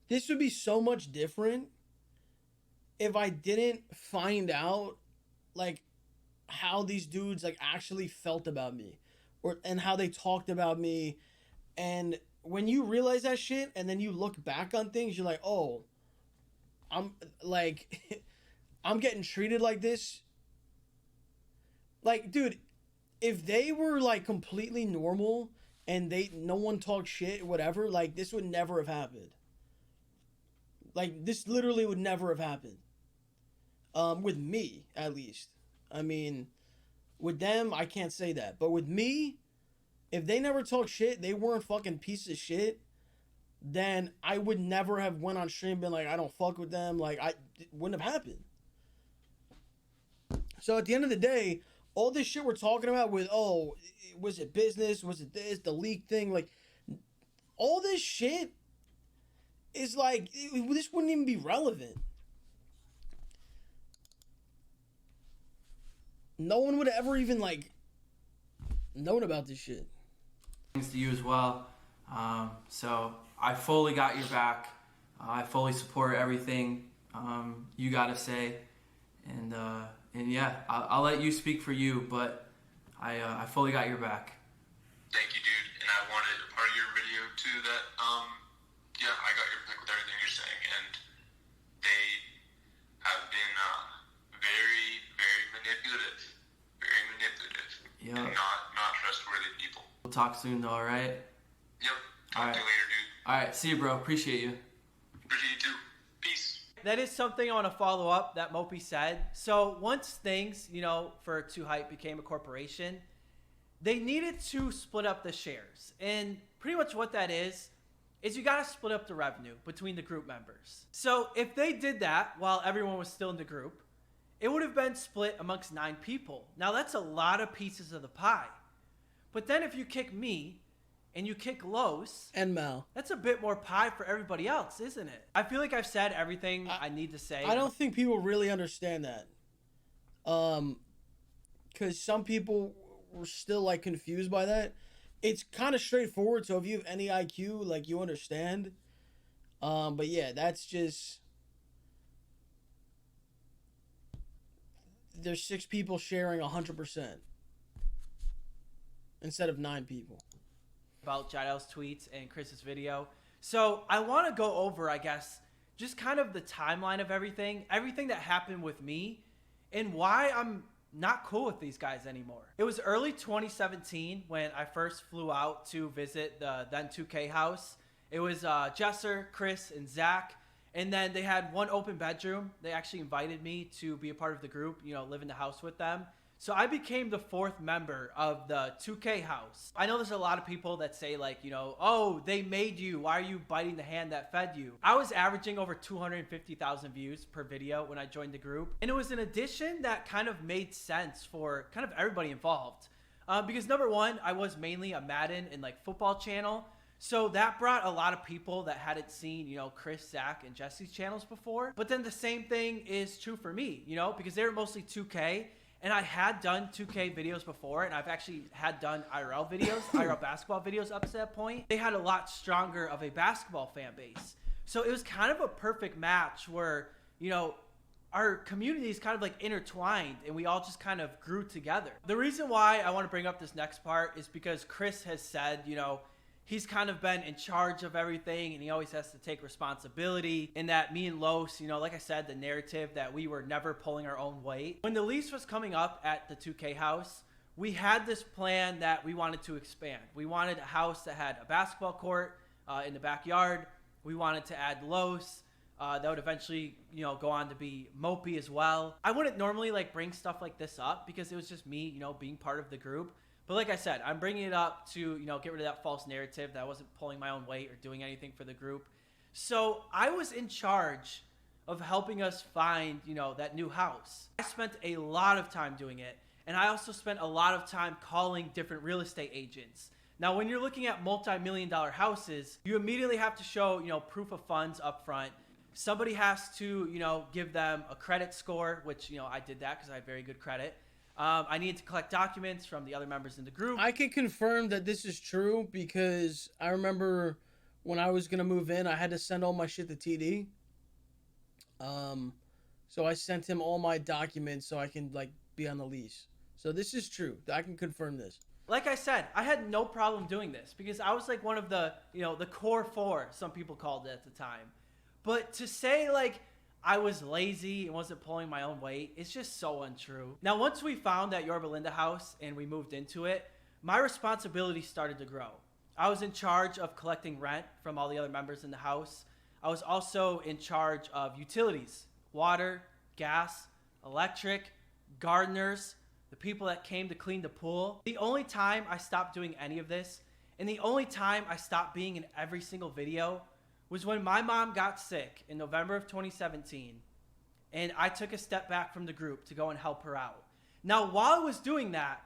this would be so much different if I didn't find out like how these dudes like actually felt about me, and how they talked about me. And when you realize that shit and then you look back on things, you're like, oh, I'm like I'm getting treated like this. Like, dude, if they were like completely normal and no one talked shit, whatever, like this would never have happened. Like, this literally would never have happened. With me, at least. I mean, with them, I can't say that. But with me, if they never talk shit, they weren't fucking pieces of shit, then I would never have went on stream and been like, I don't fuck with them. Like, it wouldn't have happened. So at the end of the day, all this shit we're talking about with, oh, was it business? Was it this? The leak thing? Like, all this shit is like, this wouldn't even be relevant. No one would ever even like known about this shit. Thanks to you as well. So I fully got your back. I fully support everything you gotta say, and yeah, I'll let you speak for you, but I fully got your back. Thank you, dude. And I wanted a part of your video too that, yeah, I got your back with everything you're saying, and they have been very, very manipulative. Very manipulative. Yep. And not trustworthy people. We'll talk soon though, alright? Yep. Talk to you later, dude. Alright, see you, bro. Appreciate you. Appreciate you too. Peace. That is something I want to follow up that Mopey said. So once things, for 2Hype became a corporation, they needed to split up the shares. And pretty much what that is you got to split up the revenue between the group members. So if they did that while everyone was still in the group, it would have been split amongst 9 people. Now that's a lot of pieces of the pie. But then if you kick me and you kick Los and Mal, that's a bit more pie for everybody else, isn't it? I feel like I've said everything I need to say. I don't think people really understand that. Because some people were still like confused by that. It's kind of straightforward, so if you have any IQ, like, you understand. But yeah, that's just, there's 6 people sharing 100% instead of 9 people. About Jadel's tweets and Chris's video. So I want to go over, I guess, just kind of the timeline of everything that happened with me, and why I'm not cool with these guys anymore. It was early 2017 when I first flew out to visit the then 2K house. It was Jesser, Chris, and Zach, and then they had one open bedroom. They actually invited me to be a part of the group, live in the house with them. So I became the 4th member of the 2K house. I know there's a lot of people that say like, oh, they made you. Why are you biting the hand that fed you? I was averaging over 250,000 views per video when I joined the group. And it was an addition that kind of made sense for kind of everybody involved. Because number one, I was mainly a Madden and like football channel. So that brought a lot of people that hadn't seen, Chris, Zach, and Jesse's channels before. But then the same thing is true for me, because they were mostly 2K. And I had done 2K videos before, and I've actually had done IRL videos, IRL basketball videos up to that point. They had a lot stronger of a basketball fan base. So it was kind of a perfect match where, our communities kind of like intertwined, and we all just kind of grew together. The reason why I want to bring up this next part is because Chris has said, he's kind of been in charge of everything, and he always has to take responsibility. And that me and Los, like I said, the narrative that we were never pulling our own weight. When the lease was coming up at the 2K house, we had this plan that we wanted to expand. We wanted a house that had a basketball court in the backyard. We wanted to add Los. That would eventually, go on to be Mopey as well. I wouldn't normally like bring stuff like this up because it was just me, being part of the group. But like I said, I'm bringing it up to, get rid of that false narrative that I wasn't pulling my own weight or doing anything for the group. So I was in charge of helping us find, that new house. I spent a lot of time doing it. And I also spent a lot of time calling different real estate agents. Now, when you're looking at multi-million-dollar houses, you immediately have to show, proof of funds up front. Somebody has to, give them a credit score, which, I did that because I had very good credit. I needed to collect documents from the other members in the group. I can confirm that this is true because I remember when I was going to move in, I had to send all my shit to TD. So I sent him all my documents so I can like be on the lease. So this is true. I can confirm this. Like I said, I had no problem doing this because I was like one of the, the core 4, some people called it at the time. But to say like I was lazy and wasn't pulling my own weight, it's just so untrue. Now, once we found that Yorba Linda house and we moved into it, my responsibility started to grow. I was in charge of collecting rent from all the other members in the house. I was also in charge of utilities, water, gas, electric, gardeners, the people that came to clean the pool. The only time I stopped doing any of this, and the only time I stopped being in every single video, was when my mom got sick in November of 2017, and I took a step back from the group to go and help her out. Now, while I was doing that,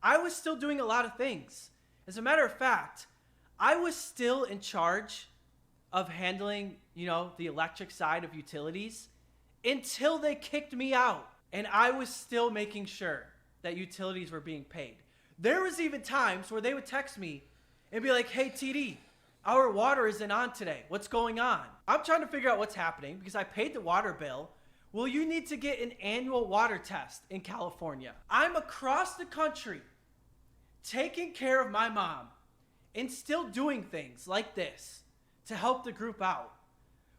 I was still doing a lot of things. As a matter of fact, I was still in charge of handling, you know, the electric side of utilities until they kicked me out. And I was still making sure that utilities were being paid. There was even times where they would text me and be like, hey, TD, our water isn't on today. What's going on? I'm trying to figure out what's happening because I paid the water bill. Well, you need to get an annual water test in California. I'm across the country taking care of my mom and still doing things like this to help the group out.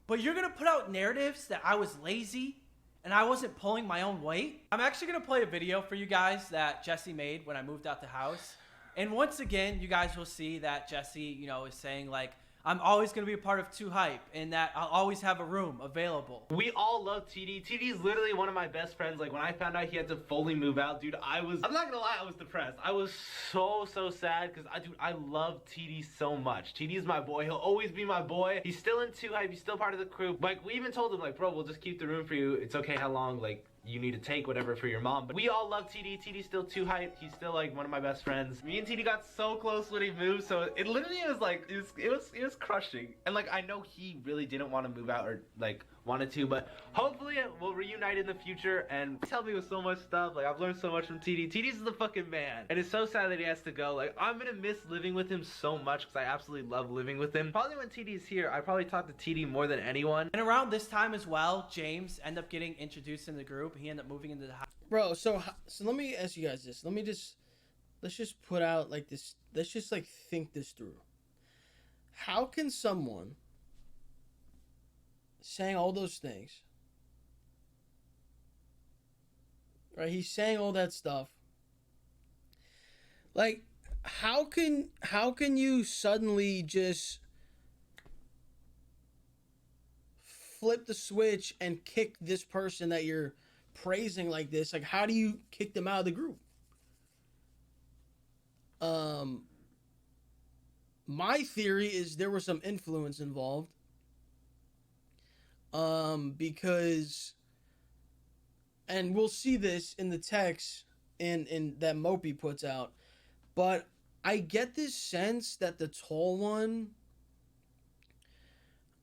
But you're going to put out narratives that I was lazy and I wasn't pulling my own weight? I'm actually going to play a video for you guys that Jesse made when I moved out the house. And once again, you guys will see that Jesse, you know, is saying like, I'm always going to be a part of Too Hype and that I'll always have a room available. We all love TD. TD is literally one of my best friends. Like when I found out he had to fully move out, dude, I'm not going to lie, I was depressed. I was so sad because I love TD so much. TD is my boy. He'll always be my boy. He's still in Too Hype. He's still part of the crew. Like we even told him like, bro, we'll just keep the room for you. It's okay how long, like, you need to take whatever for your mom. But we all love TD. TD's still Too Hype. He's still like one of my best friends. Me and TD got so close when he moved, so it literally was like it was crushing. And like I know he really didn't want to move out or like wanted to, but hopefully we'll reunite in the future. And he's helped me with so much stuff. Like I've learned so much from TD. TD's the fucking man. And it's so sad that he has to go. Like I'm gonna miss living with him so much because I absolutely love living with him. Probably when TD's here, I probably talk to TD more than anyone. And around this time as well, James ended up getting introduced in the group. He ended up moving into the house. Bro, so let me ask you guys this. Let's just put out like this. Let's just like think this through. How can someone saying all those things, right? He's saying all that stuff. Like, how can you suddenly just flip the switch and kick this person that you're praising like this? Like, how do you kick them out of the group? My theory is there was some influence involved. Because, and we'll see this in the text in that Mopey puts out, but I get this sense that the tall one,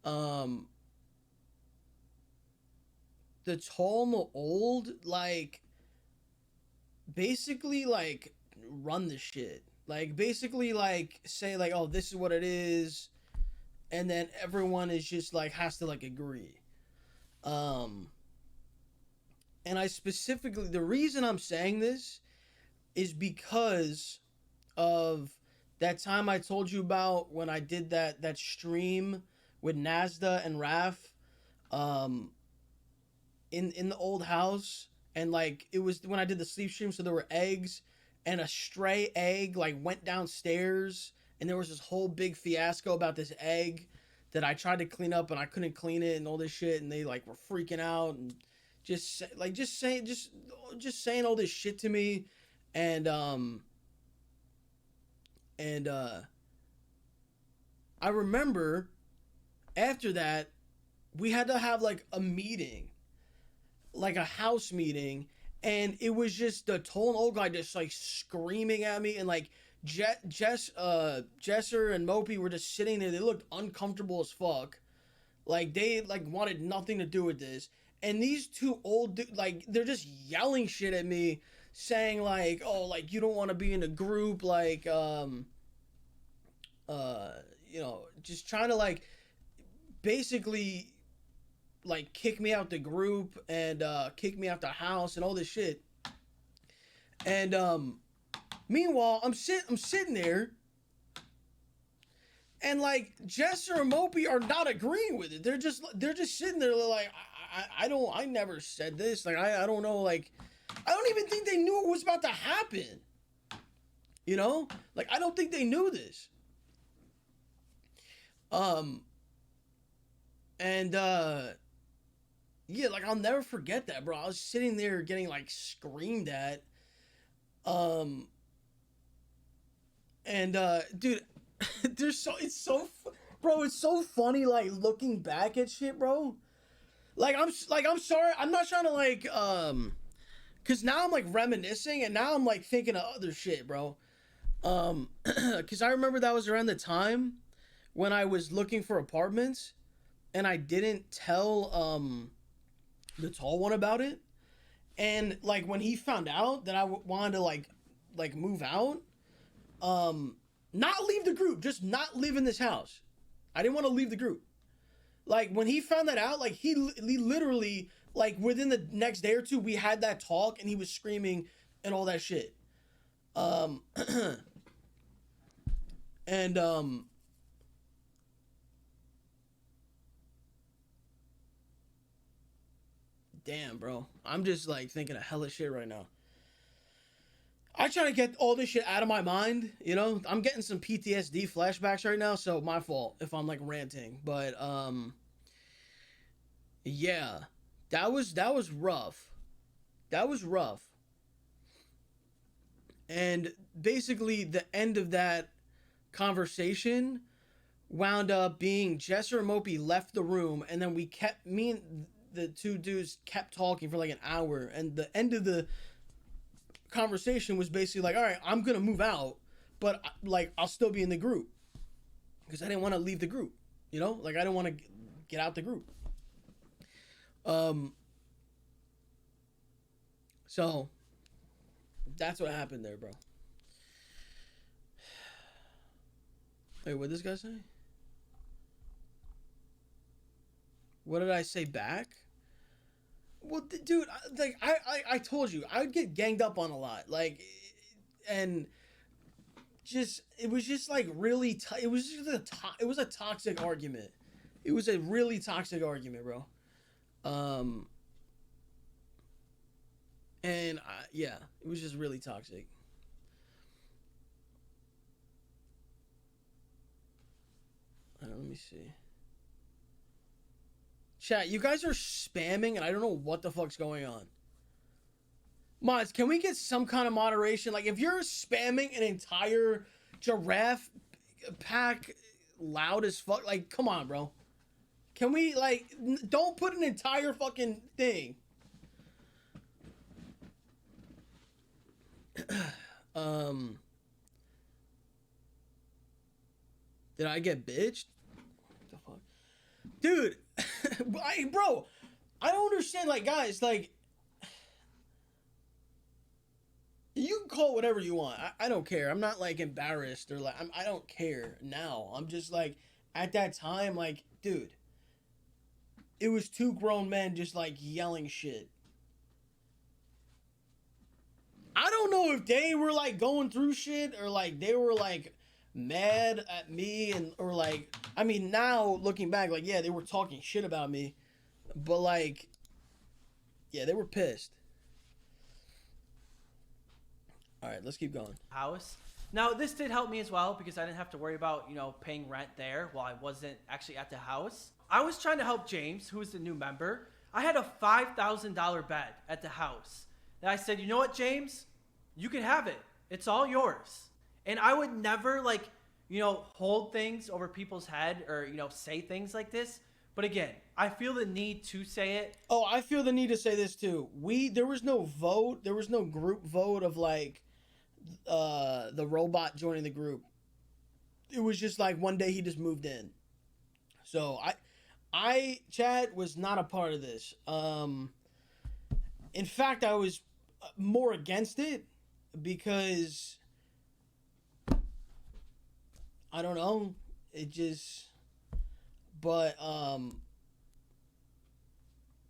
the tall and the old, like, basically, like, run the shit. Like, basically, like, say, like, oh, this is what it is, and then everyone is just, like, has to, like, agree. And I specifically, the reason I'm saying this is because of that time I told you about when I did that stream with Nazda and Raf, in the old house, and like it was when I did the sleep stream, so there were eggs, and a stray egg like went downstairs, and there was this whole big fiasco about this egg that I tried to clean up and I couldn't clean it and all this shit, and they like were freaking out and just saying all this shit to me, and I remember after that we had to have like a meeting, like a house meeting, and it was just the tall and old guy just like screaming at me, and like Jesser and Mopey were just sitting there. They looked uncomfortable as fuck. Like they like wanted nothing to do with this. And these two old like they're just yelling shit at me, saying like, oh, like you don't want to be in a group, like you know, just trying to like basically like kick me out the group and kick me out the house and all this shit. And meanwhile, I'm sitting there, and like Jesser and Mopey are not agreeing with it. They're just sitting there like, I never said this. Like I don't know. Like I don't even think they knew it was about to happen. You know, like I don't think they knew this. Yeah, like I'll never forget that, bro. I was sitting there getting like screamed at. Dude, it's so funny, like, looking back at shit, bro. Like, I'm sorry, I'm not trying to, like, cause now I'm, like, reminiscing, and now I'm, like, thinking of other shit, bro. Because I remember that was around the time when I was looking for apartments, and I didn't tell the tall one about it. And like when he found out that I wanted to like move out, not leave the group, just not live in this house. I didn't want to leave the group. Like when he found that out, like he literally, like within the next day or two, we had that talk, and he was screaming and all that shit. And damn, bro, I'm just like thinking of hella shit right now. I try to get all this shit out of my mind, you know? I'm getting some PTSD flashbacks right now, so my fault if I'm like ranting. But yeah. That was rough. That was rough. And basically the end of that conversation wound up being Jesser and Mopey left the room, and then me and the two dudes kept talking for like an hour, and the end of the conversation was basically like, all right, I'm gonna move out, but like I'll still be in the group, because I didn't want to leave the group, you know, like I didn't want to get out the group. So that's what happened there, bro. Wait, what did this guy say? What did I say back? Well, dude, like I told you, I would get ganged up on a lot, like, and just it was just like really, it was just it was a toxic argument. It was a really toxic argument, bro. And yeah, it was just really toxic. Let me see. Chat, you guys are spamming, and I don't know what the fuck's going on. Mods, can we get some kind of moderation? Like, if you're spamming an entire giraffe pack loud as fuck, like, come on, bro. Can we, like, don't put an entire fucking thing. Did I get bitched? What the fuck? Dude, bro, I don't understand, like, guys, like, you can call whatever you want. I don't care. I'm not, like, embarrassed or, like, I don't care now. I'm just, like, at that time, like, dude, it was two grown men just, like, yelling shit. I don't know if they were, like, going through shit or, like, they were, like, mad at me and or like, I mean, now looking back, like, yeah, they were talking shit about me, but like, yeah, they were pissed. All right, let's keep going. House. Now, this did help me as well, because I didn't have to worry about, you know, paying rent there while I wasn't actually at the house. I was trying to help James, who is the new member. I had a $5,000 bed at the house. And I said, you know what, James? You can have it. It's all yours. And I would never, like, you know, hold things over people's head or, you know, say things like this. But again, I feel the need to say it. Oh, I feel the need to say this too. There was no vote. There was no group vote of, like, the robot joining the group. It was just like one day he just moved in. So Chad was not a part of this. In fact, I was more against it because I don't know. It just, but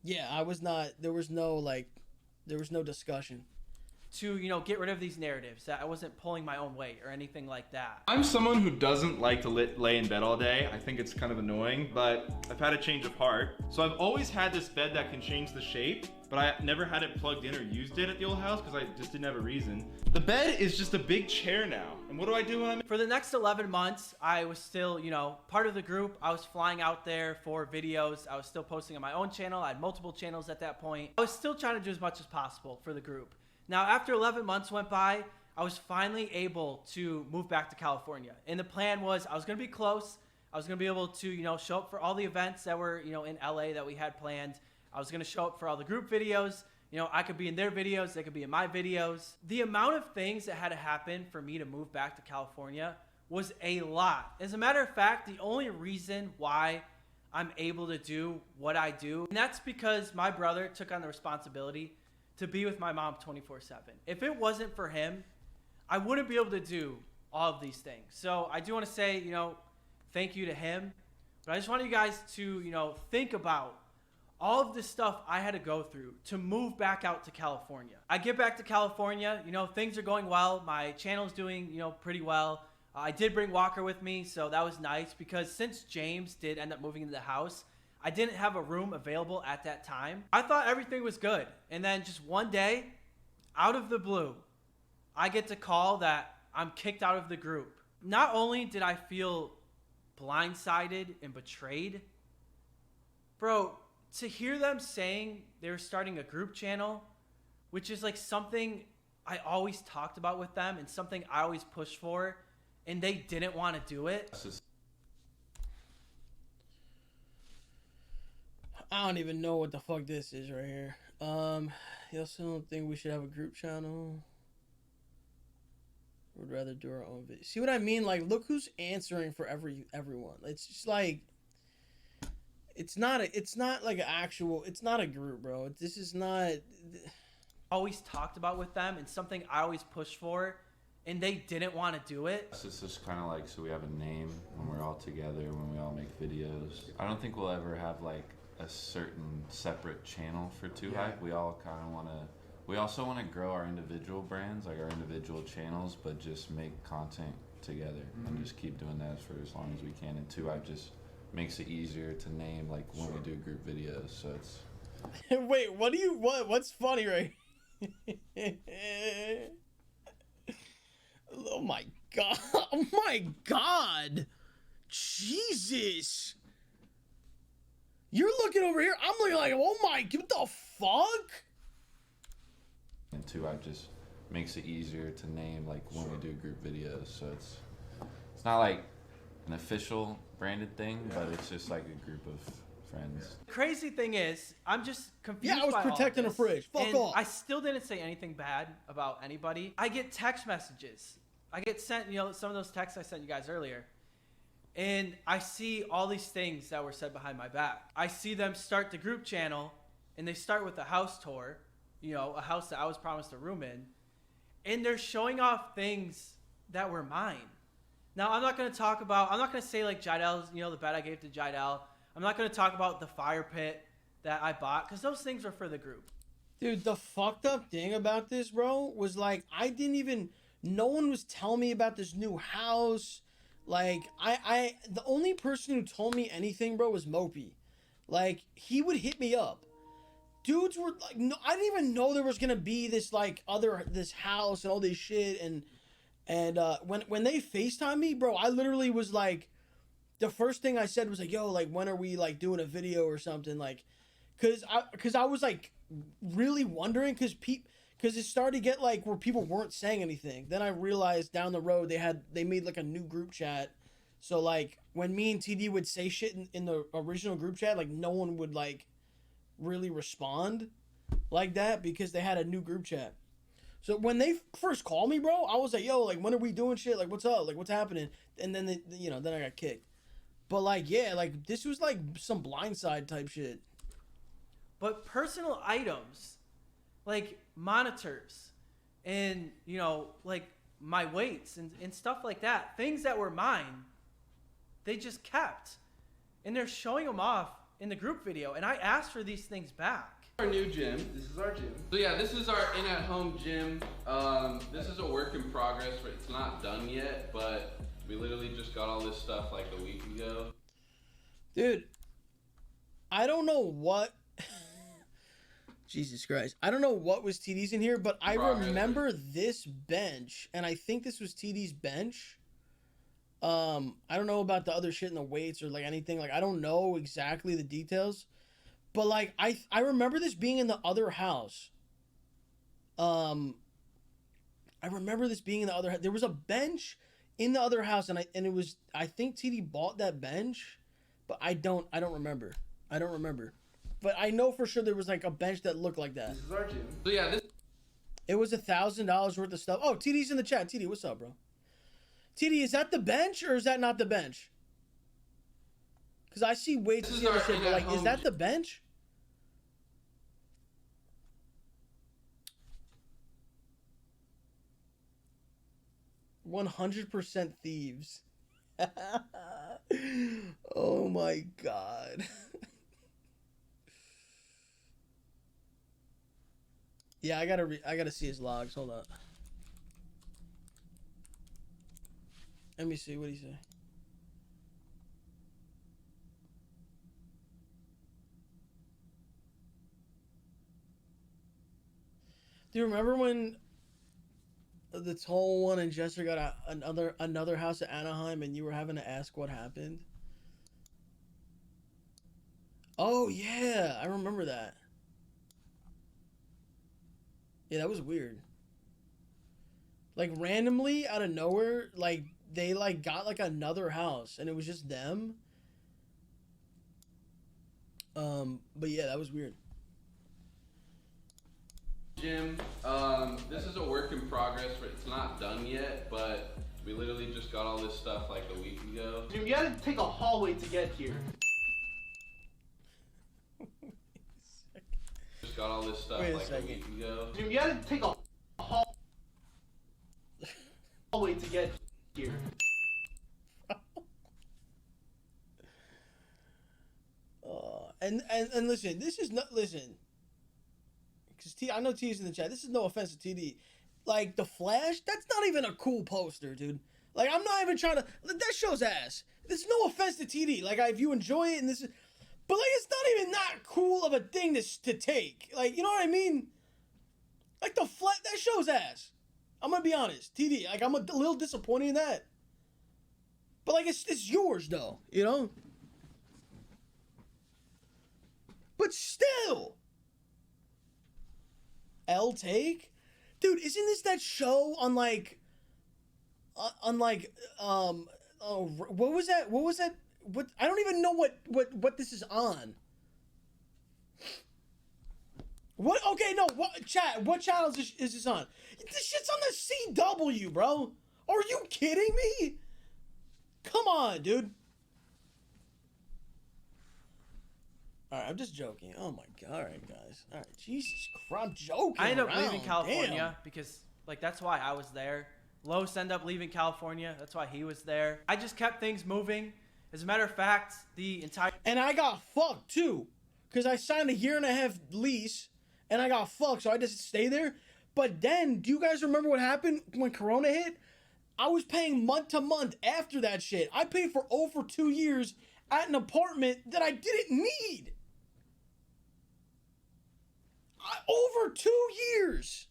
yeah, I was not. There was no discussion to, you know, get rid of these narratives, that I wasn't pulling my own weight or anything like that. I'm someone who doesn't like to lay in bed all day. I think it's kind of annoying, but I've had a change of heart. So I've always had this bed that can change the shape, but I never had it plugged in or used it at the old house because I just didn't have a reason. The bed is just a big chair now. And what do I do when I'm For the next 11 months, I was still, you know, part of the group. I was flying out there for videos. I was still posting on my own channel. I had multiple channels at that point. I was still trying to do as much as possible for the group. Now, after 11 months went by, I was finally able to move back to California. And the plan was I was going to be close. I was going to be able to, you know, show up for all the events that were, you know, in LA that we had planned. I was going to show up for all the group videos. You know, I could be in their videos, they could be in my videos. The amount of things that had to happen for me to move back to California was a lot. As a matter of fact, the only reason why I'm able to do what I do, and that's because my brother took on the responsibility to be with my mom 24/7. If it wasn't for him, I wouldn't be able to do all of these things. So I do want to say, you know, thank you to him. But I just want you guys to, you know, think about all of this stuff I had to go through to move back out to California. I get back to California, you know, things are going well. My channel's doing, you know, pretty well. I did bring Walker with me, so that was nice because since James did end up moving into the house, I didn't have a room available at that time. I thought everything was good. And then just one day, out of the blue, I get to call that I'm kicked out of the group. Not only did I feel blindsided and betrayed, bro, to hear them saying they were starting a group channel, which is like something I always talked about with them and something I always pushed for, and they didn't want to do it. I don't even know what the fuck this is right here. You also don't think we should have a group channel? Would rather do our own video. See what I mean? Like, look who's answering for everyone. It's just like, it's not like an actual, it's not a group, bro. This is not. Always talked about with them and something I always pushed for, and they didn't want to do it. It's just kind of like, so we have a name when we're all together, when we all make videos. I don't think we'll ever have like a certain separate channel for Too Hype. We all kind of want to. We also want to grow our individual brands, like our individual channels, but just make content together and just keep doing that for as long as we can. And Too Hype just makes it easier to name, like when we do group videos. So it's. Wait, what's funny, right? Oh my god! Oh my god! Jesus! You're looking over here. I'm looking like, oh my! What the fuck? And Too Hype just makes it easier to name, like when we do group videos. So it's not like an official branded thing, but it's just like a group of friends. The crazy thing is, I'm just confused. Yeah, I was by protecting all a this, fridge. Fuck and off. I still didn't say anything bad about anybody. I get text messages. I get sent, you know, some of those texts I sent you guys earlier. And I see all these things that were said behind my back. I see them start the group channel, and they start with a house tour, you know, a house that I was promised a room in. And they're showing off things that were mine. Now, I'm not going to say like Jidell's, you know, the bed I gave to Jidell. I'm not going to talk about the fire pit that I bought, because those things were for the group. Dude, the fucked up thing about this, bro, was like, no one was telling me about this new house. Like, the only person who told me anything, bro, was Mopey. Like, he would hit me up. Dudes were like, no, I didn't even know there was gonna be this like this house and all this shit. And when they FaceTime me, bro, I literally was like, the first thing I said was like, yo, like, when are we like doing a video or something? Like, cause I was like really wondering, cause it started to get like where people weren't saying anything. Then I realized down the road they made like a new group chat. So like when me and TD would say shit in the original group chat, like no one would like really respond like that because they had a new group chat. So when they first called me, bro, I was like, yo, like, when are we doing shit? Like, what's up? Like, what's happening? And then then I got kicked. But like, yeah, like this was like some blindside type shit. But personal items, like monitors and, you know, like my weights and stuff like that, things that were mine, they just kept. And they're showing them off in the group video, and I asked for these things back. Our new gym. This is our gym. So yeah, this is our in-at-home gym. This is a work in progress. It's not done yet, but we literally just got all this stuff like a week ago. Dude, I don't know what... Jesus Christ. I don't know what was TD's in here, but I remember this bench, and I think this was TD's bench. I don't know about the other shit in the weights or like anything. Like, I don't know exactly the details. But like, I remember this being in the other house. I remember this being in the other house. There was a bench in the other house, and it was, I think TD bought that bench, but I don't remember. but I know for sure there was like a bench that looked like that. This is our gym. So yeah, this. It was $1,000 worth of stuff. Oh, TD's in the chat. TD, what's up, bro? TD, is that the bench or is that not the bench? Because I see weights and other shit, but like, is that the bench? "100% thieves." Oh my god. Yeah, I gotta see his logs. Hold up. Let me see. What do you say? Do you remember when the tall one and Jesser got another house at Anaheim and you were having to ask what happened? Oh yeah, I remember that. Yeah, that was weird. Like randomly out of nowhere, like they like got like another house and it was just them. But yeah, that was weird. Gym. This is a work in progress. It's not done yet, but we literally just got all this stuff like a week ago. Jim, you gotta take a hallway to get here. Just got all this stuff like a week ago. Jim, you gotta take a hallway to get here. And listen, this is not listen. Because I know T's in the chat. This is no offense to TD. Like the Flash, that's not even a cool poster, dude. Like I'm not even trying to. That shows ass. There's no offense to TD. Like if you enjoy it and this is, but like it's not even that cool of a thing to take. Like you know what I mean? Like the Flash, that shows ass. I'm gonna be honest, TD. Like I'm a little disappointed in that. But like it's yours though, you know. But still, L take, dude. Isn't this that show on like, what was that? What was that? What I don't even know what this is on. What? Okay, no. What chat? What channel is this on? This shit's on the CW, bro. Are you kidding me? Come on, dude. Alright, I'm just joking. Oh my god, alright, guys. Alright, Jesus Christ, I'm joking. I ended up leaving California because, like, that's why I was there. Los ended up leaving California. That's why he was there. I just kept things moving. As a matter of fact, the entire... And I got fucked, too. Because I signed a 1.5-year lease, and I got fucked, so I just stayed there. But then, do you guys remember what happened when Corona hit? I was paying month to month after that shit. I paid for over 2 years at an apartment that I didn't need. Over 2 years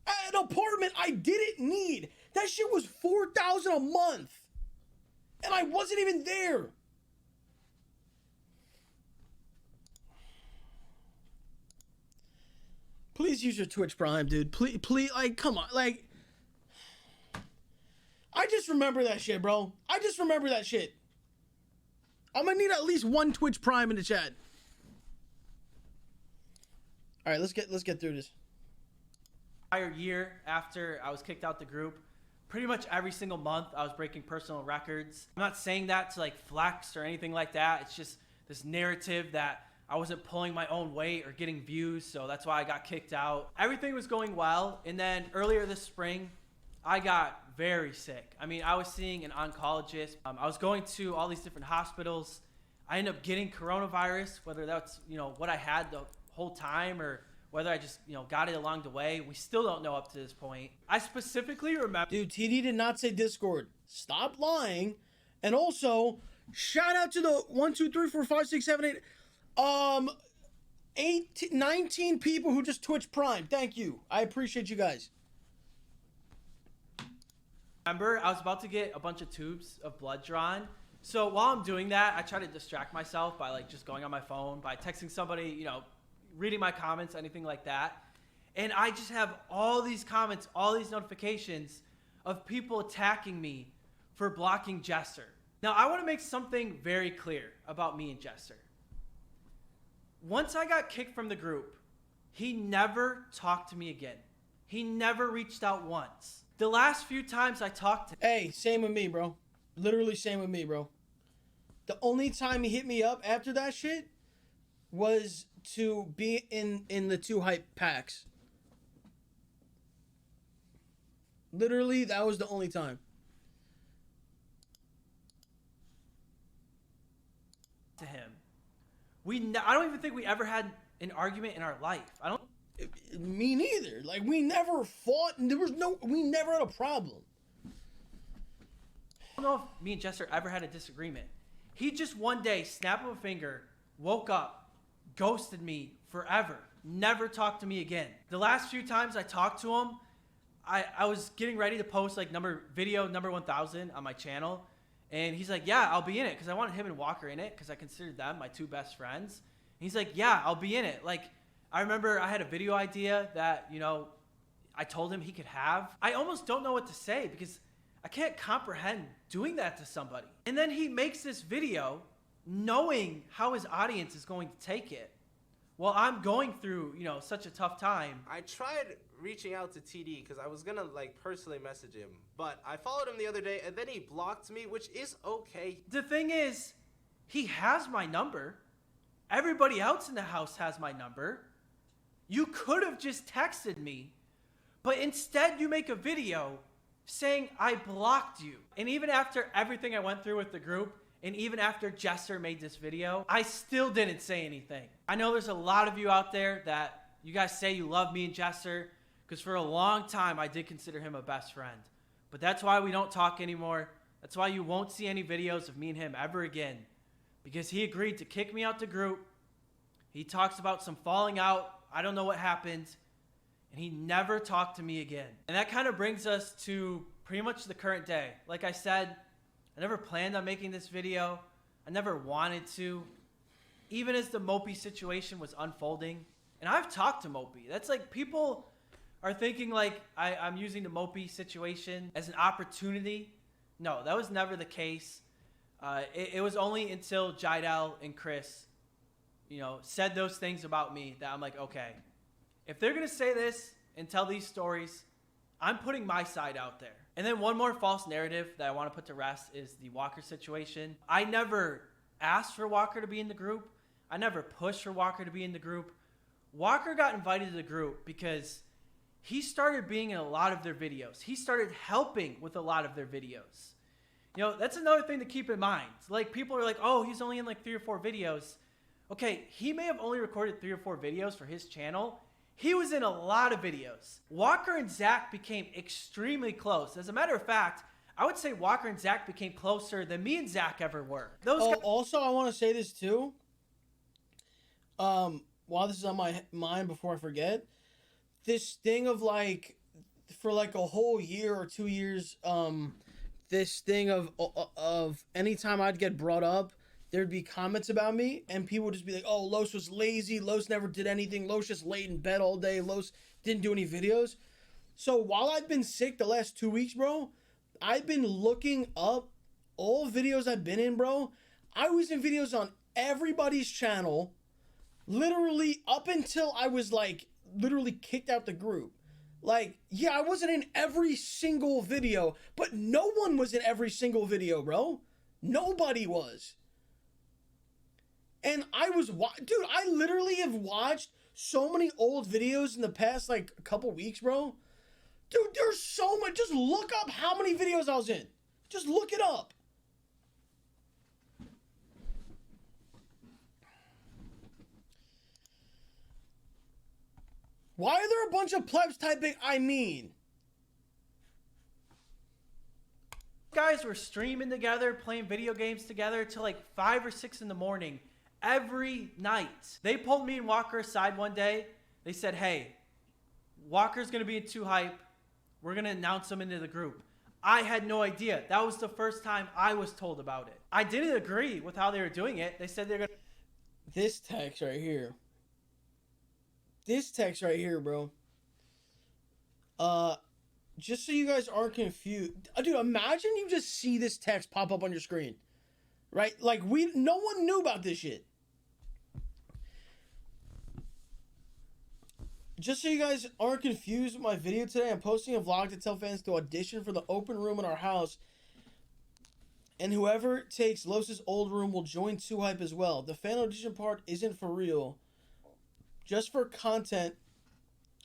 at an apartment I didn't need. That shit was $4,000 a month, and I wasn't even there. Please use your Twitch Prime, dude. Please, like, come on, like. I just remember that shit, bro. I just remember that shit. I'm gonna need at least one Twitch Prime in the chat. All right, let's get through this. Entire year after I was kicked out the group, pretty much every single month I was breaking personal records. I'm not saying that to like flex or anything like that. It's just this narrative that I wasn't pulling my own weight or getting views, so that's why I got kicked out. Everything was going well, and then earlier this spring, I got very sick. I mean, I was seeing an oncologist. I was going to all these different hospitals. I ended up getting coronavirus, whether that's, you know, what I had the whole time or whether I just, you know, got it along the way. We still don't know up to this point. I specifically remember... Dude, TD did not say Discord. Stop lying. And also, shout out to the 1, 2, 3, 4, 5, 6, 7, 8, 19 people who just Twitch Prime. Thank you. I appreciate you guys. Remember, I was about to get a bunch of tubes of blood drawn. So while I'm doing that, I try to distract myself by like just going on my phone, by texting somebody, you know, reading my comments, anything like that. And I just have all these comments, all these notifications of people attacking me for blocking JESSER. Now, I want to make something very clear about me and JESSER. Once I got kicked from the group, he never talked to me again. He never reached out once. The last few times I talked to him. Hey, same with me, bro. Literally same with me, bro. The only time he hit me up after that shit was to be in the 2 hype packs. Literally, that was the only time. To him. I don't even think we ever had an argument in our life. Me neither. Like, we never fought, and we never had a problem. I don't know if me and Jesser ever had a disagreement. He just one day, snap of a finger, woke up, ghosted me forever, never talked to me again. The last few times I talked to him, I was getting ready to post like video number 1000 on my channel, and he's like, yeah, I'll be in it, because I wanted him and Walker in it, because I considered them my 2 best friends. And he's like, yeah, I'll be in it. Like, I remember I had a video idea that, you know, I told him he could have. I almost don't know what to say, because I can't comprehend doing that to somebody. And then he makes this video knowing how his audience is going to take it. Well, I'm going through, you know, such a tough time. I tried reaching out to TD because I was gonna like personally message him, but I followed him the other day and then he blocked me, which is okay. The thing is, he has my number. Everybody else in the house has my number. You could have just texted me, but instead you make a video saying I blocked you. And even after everything I went through with the group, and even after Jesser made this video, I still didn't say anything. I know there's a lot of you out there that you guys say you love me and Jesser, because for a long time I did consider him a best friend. But that's why we don't talk anymore. That's why you won't see any videos of me and him ever again, because he agreed to kick me out the group. He talks about some falling out. I don't know what happened. And he never talked to me again. And that kind of brings us to pretty much the current day. Like I said, I never planned on making this video. I never wanted to. Even as the Mopey situation was unfolding. And I've talked to Mopey. That's like, people are thinking like I'm using the Mopey situation as an opportunity. No, that was never the case. It was only until Jidel and Chris, you know, said those things about me that I'm like, okay, if they're going to say this and tell these stories, I'm putting my side out there. And then one more false narrative that I want to put to rest is the Walker situation. I never asked for Walker to be in the group. I never pushed for Walker to be in the group. Walker got invited to the group because he started being in a lot of their videos. He started helping with a lot of their videos. You know, that's another thing to keep in mind. Like, people are like, oh, he's only in like 3 or 4 videos. Okay, he may have only recorded 3 or 4 videos for his channel. He was in a lot of videos. Walker and Zach became extremely close. As a matter of fact, I would say Walker and Zach became closer than me and Zach ever were. Also, I want to say this too. While this is on my mind before I forget, this thing of like, for like a whole year or 2 years, this thing of anytime I'd get brought up, there'd be comments about me, and people would just be like, oh, Los was lazy, Los never did anything, Los just laid in bed all day, Los didn't do any videos. So while I've been sick the last 2 weeks, bro, I've been looking up all videos I've been in, bro. I was in videos on everybody's channel, literally up until I was like, literally kicked out the group. Like, yeah, I wasn't in every single video, but no one was in every single video, bro. Nobody was. And I was, dude, I literally have watched so many old videos in the past, like, a couple weeks, bro. Dude, there's so much. Just look up how many videos I was in. Just look it up. Why are there a bunch of plebs typing, I mean? Guys were streaming together, playing video games together till like 5 or 6 in the morning. Every night. They pulled me and Walker aside one day. They said, hey, Walker's going to be in 2 hype. We're going to announce him into the group. I had no idea. That was the first time I was told about it. I didn't agree with how they were doing it. They said they're going to... This text right here. This text right here, bro. Just so you guys aren't confused. Dude, imagine you just see this text pop up on your screen. Right? Like, no one knew about this shit. Just so you guys aren't confused with my video today, I'm posting a vlog to tell fans to audition for the open room in our house. And whoever takes Los's old room will join 2Hype as well. The fan audition part isn't for real. Just for content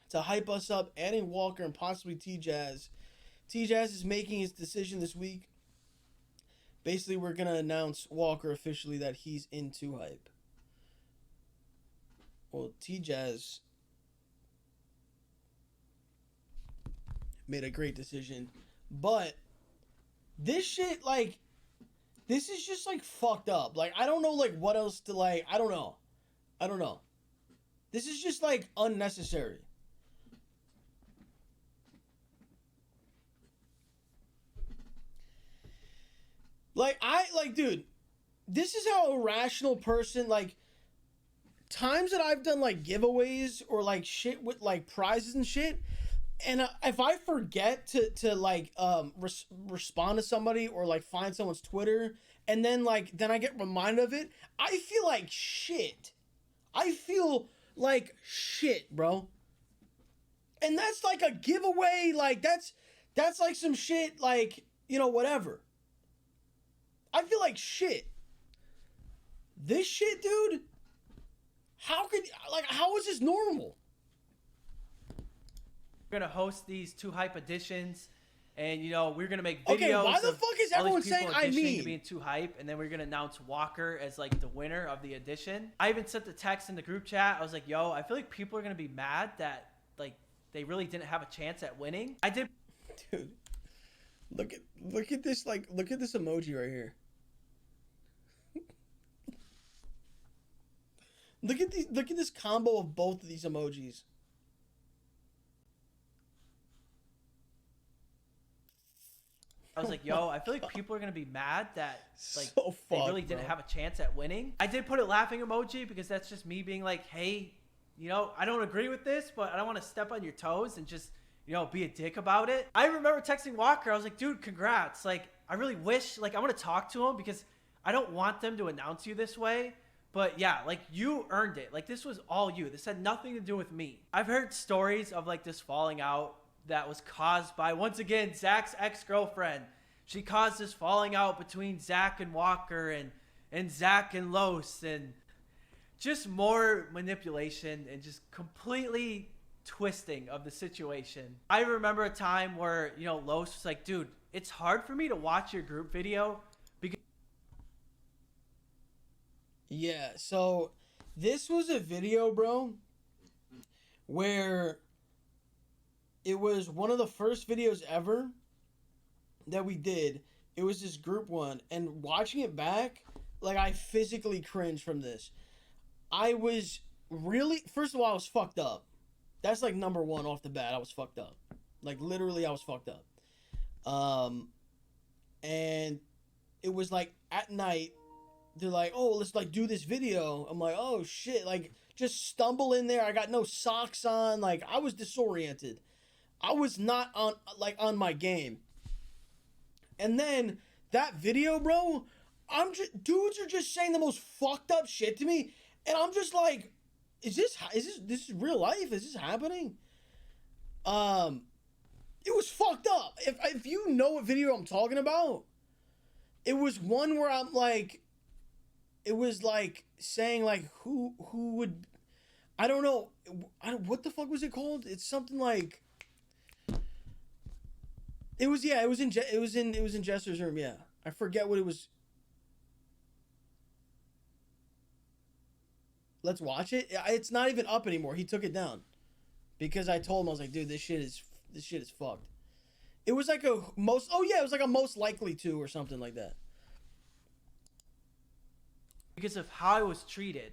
to hype us up, adding Walker and possibly T-Jazz. T-Jazz is making his decision this week. Basically, we're going to announce Walker officially that he's in 2Hype. Well, T-Jazz made a great decision. But this shit, like, this is just, like, fucked up. Like, I don't know, like, what else to, like, I don't know. This is just, like, unnecessary. Dude, this is how a rational person, like, times that I've done, like, giveaways or, like, shit with, like, prizes and shit, and if I forget to like, respond to somebody or, like, find someone's Twitter, and then I get reminded of it, I feel like shit. I feel like shit, bro. And that's, like, a giveaway, like, that's, like, some shit, like, you know, whatever. I feel like shit. This shit, dude, how is this normal? We're going to host these 2Hype editions, and, you know, we're going to make videos. Okay, why the fuck is everyone saying I mean? To be in 2Hype, and then we're going to announce Walker as, like, the winner of the edition. I even sent the text in the group chat. I was like, yo, I feel like people are going to be mad that, like, they really didn't have a chance at winning. I did. Dude, look at this, like, look at this emoji right here. Look at this combo of both of these emojis. I was like, yo, I feel like people are going to be mad that, like, so they really didn't have a chance at winning. I did put a laughing emoji because that's just me being like, hey, you know, I don't agree with this, but I don't want to step on your toes and just, you know, be a dick about it. I remember texting Walker. I was like, dude, congrats. Like, I really wish, like, I want to talk to him because I don't want them to announce you this way. But yeah, like, you earned it. Like, this was all you. This had nothing to do with me. I've heard stories of, like, this falling out that was caused by, once again, Zach's ex-girlfriend. She caused this falling out between Zach and Walker and Zach and Los, and just more manipulation and just completely twisting of the situation. I remember a time where, you know, Los was like, dude, it's hard for me to watch your group video because... Yeah, so this was a video, bro, where it was one of the first videos ever that we did. It was this group one, and watching it back, like, I physically cringed from this. I was really, first of all, I was fucked up. That's, like, number one off the bat. I was fucked up. Like, literally, I was fucked up. And it was, like, at night, they're like, oh, let's, like, do this video. I'm like, oh, shit. Like, just stumble in there. I got no socks on. Like, I was disoriented. I was not on, like, on my game. And then that video, bro, dudes are just saying the most fucked up shit to me. And I'm just like, is this real life? Is this happening? It was fucked up. If you know what video I'm talking about, it was one where I'm like, it was like saying like who would, I don't know, what the fuck was it called? It's something like, it was in JESSER's room. Yeah, I forget what it was. Let's watch it. It's not even up anymore. He took it down because I told him, I was like, dude, this shit is fucked. It was like it was like a most likely to or something like that. Because of how I was treated.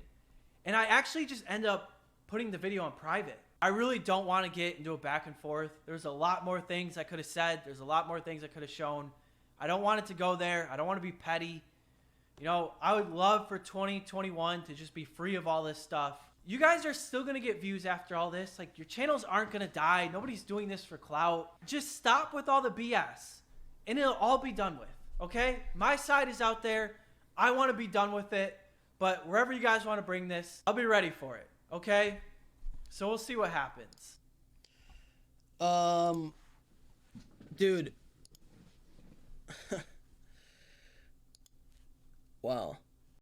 And I actually just end up putting the video on private. I really don't want to get into a back and forth. There's a lot more things I could have said. There's a lot more things I could have shown. I don't want it to go there. I don't want to be petty. You know, I would love for 2021 to just be free of all this stuff. You guys are still going to get views after all this. Like, your channels aren't going to die. Nobody's doing this for clout. Just stop with all the BS. And it'll all be done with. Okay? My side is out there. I want to be done with it. But wherever you guys want to bring this, I'll be ready for it. Okay? So we'll see what happens. Dude. Wow.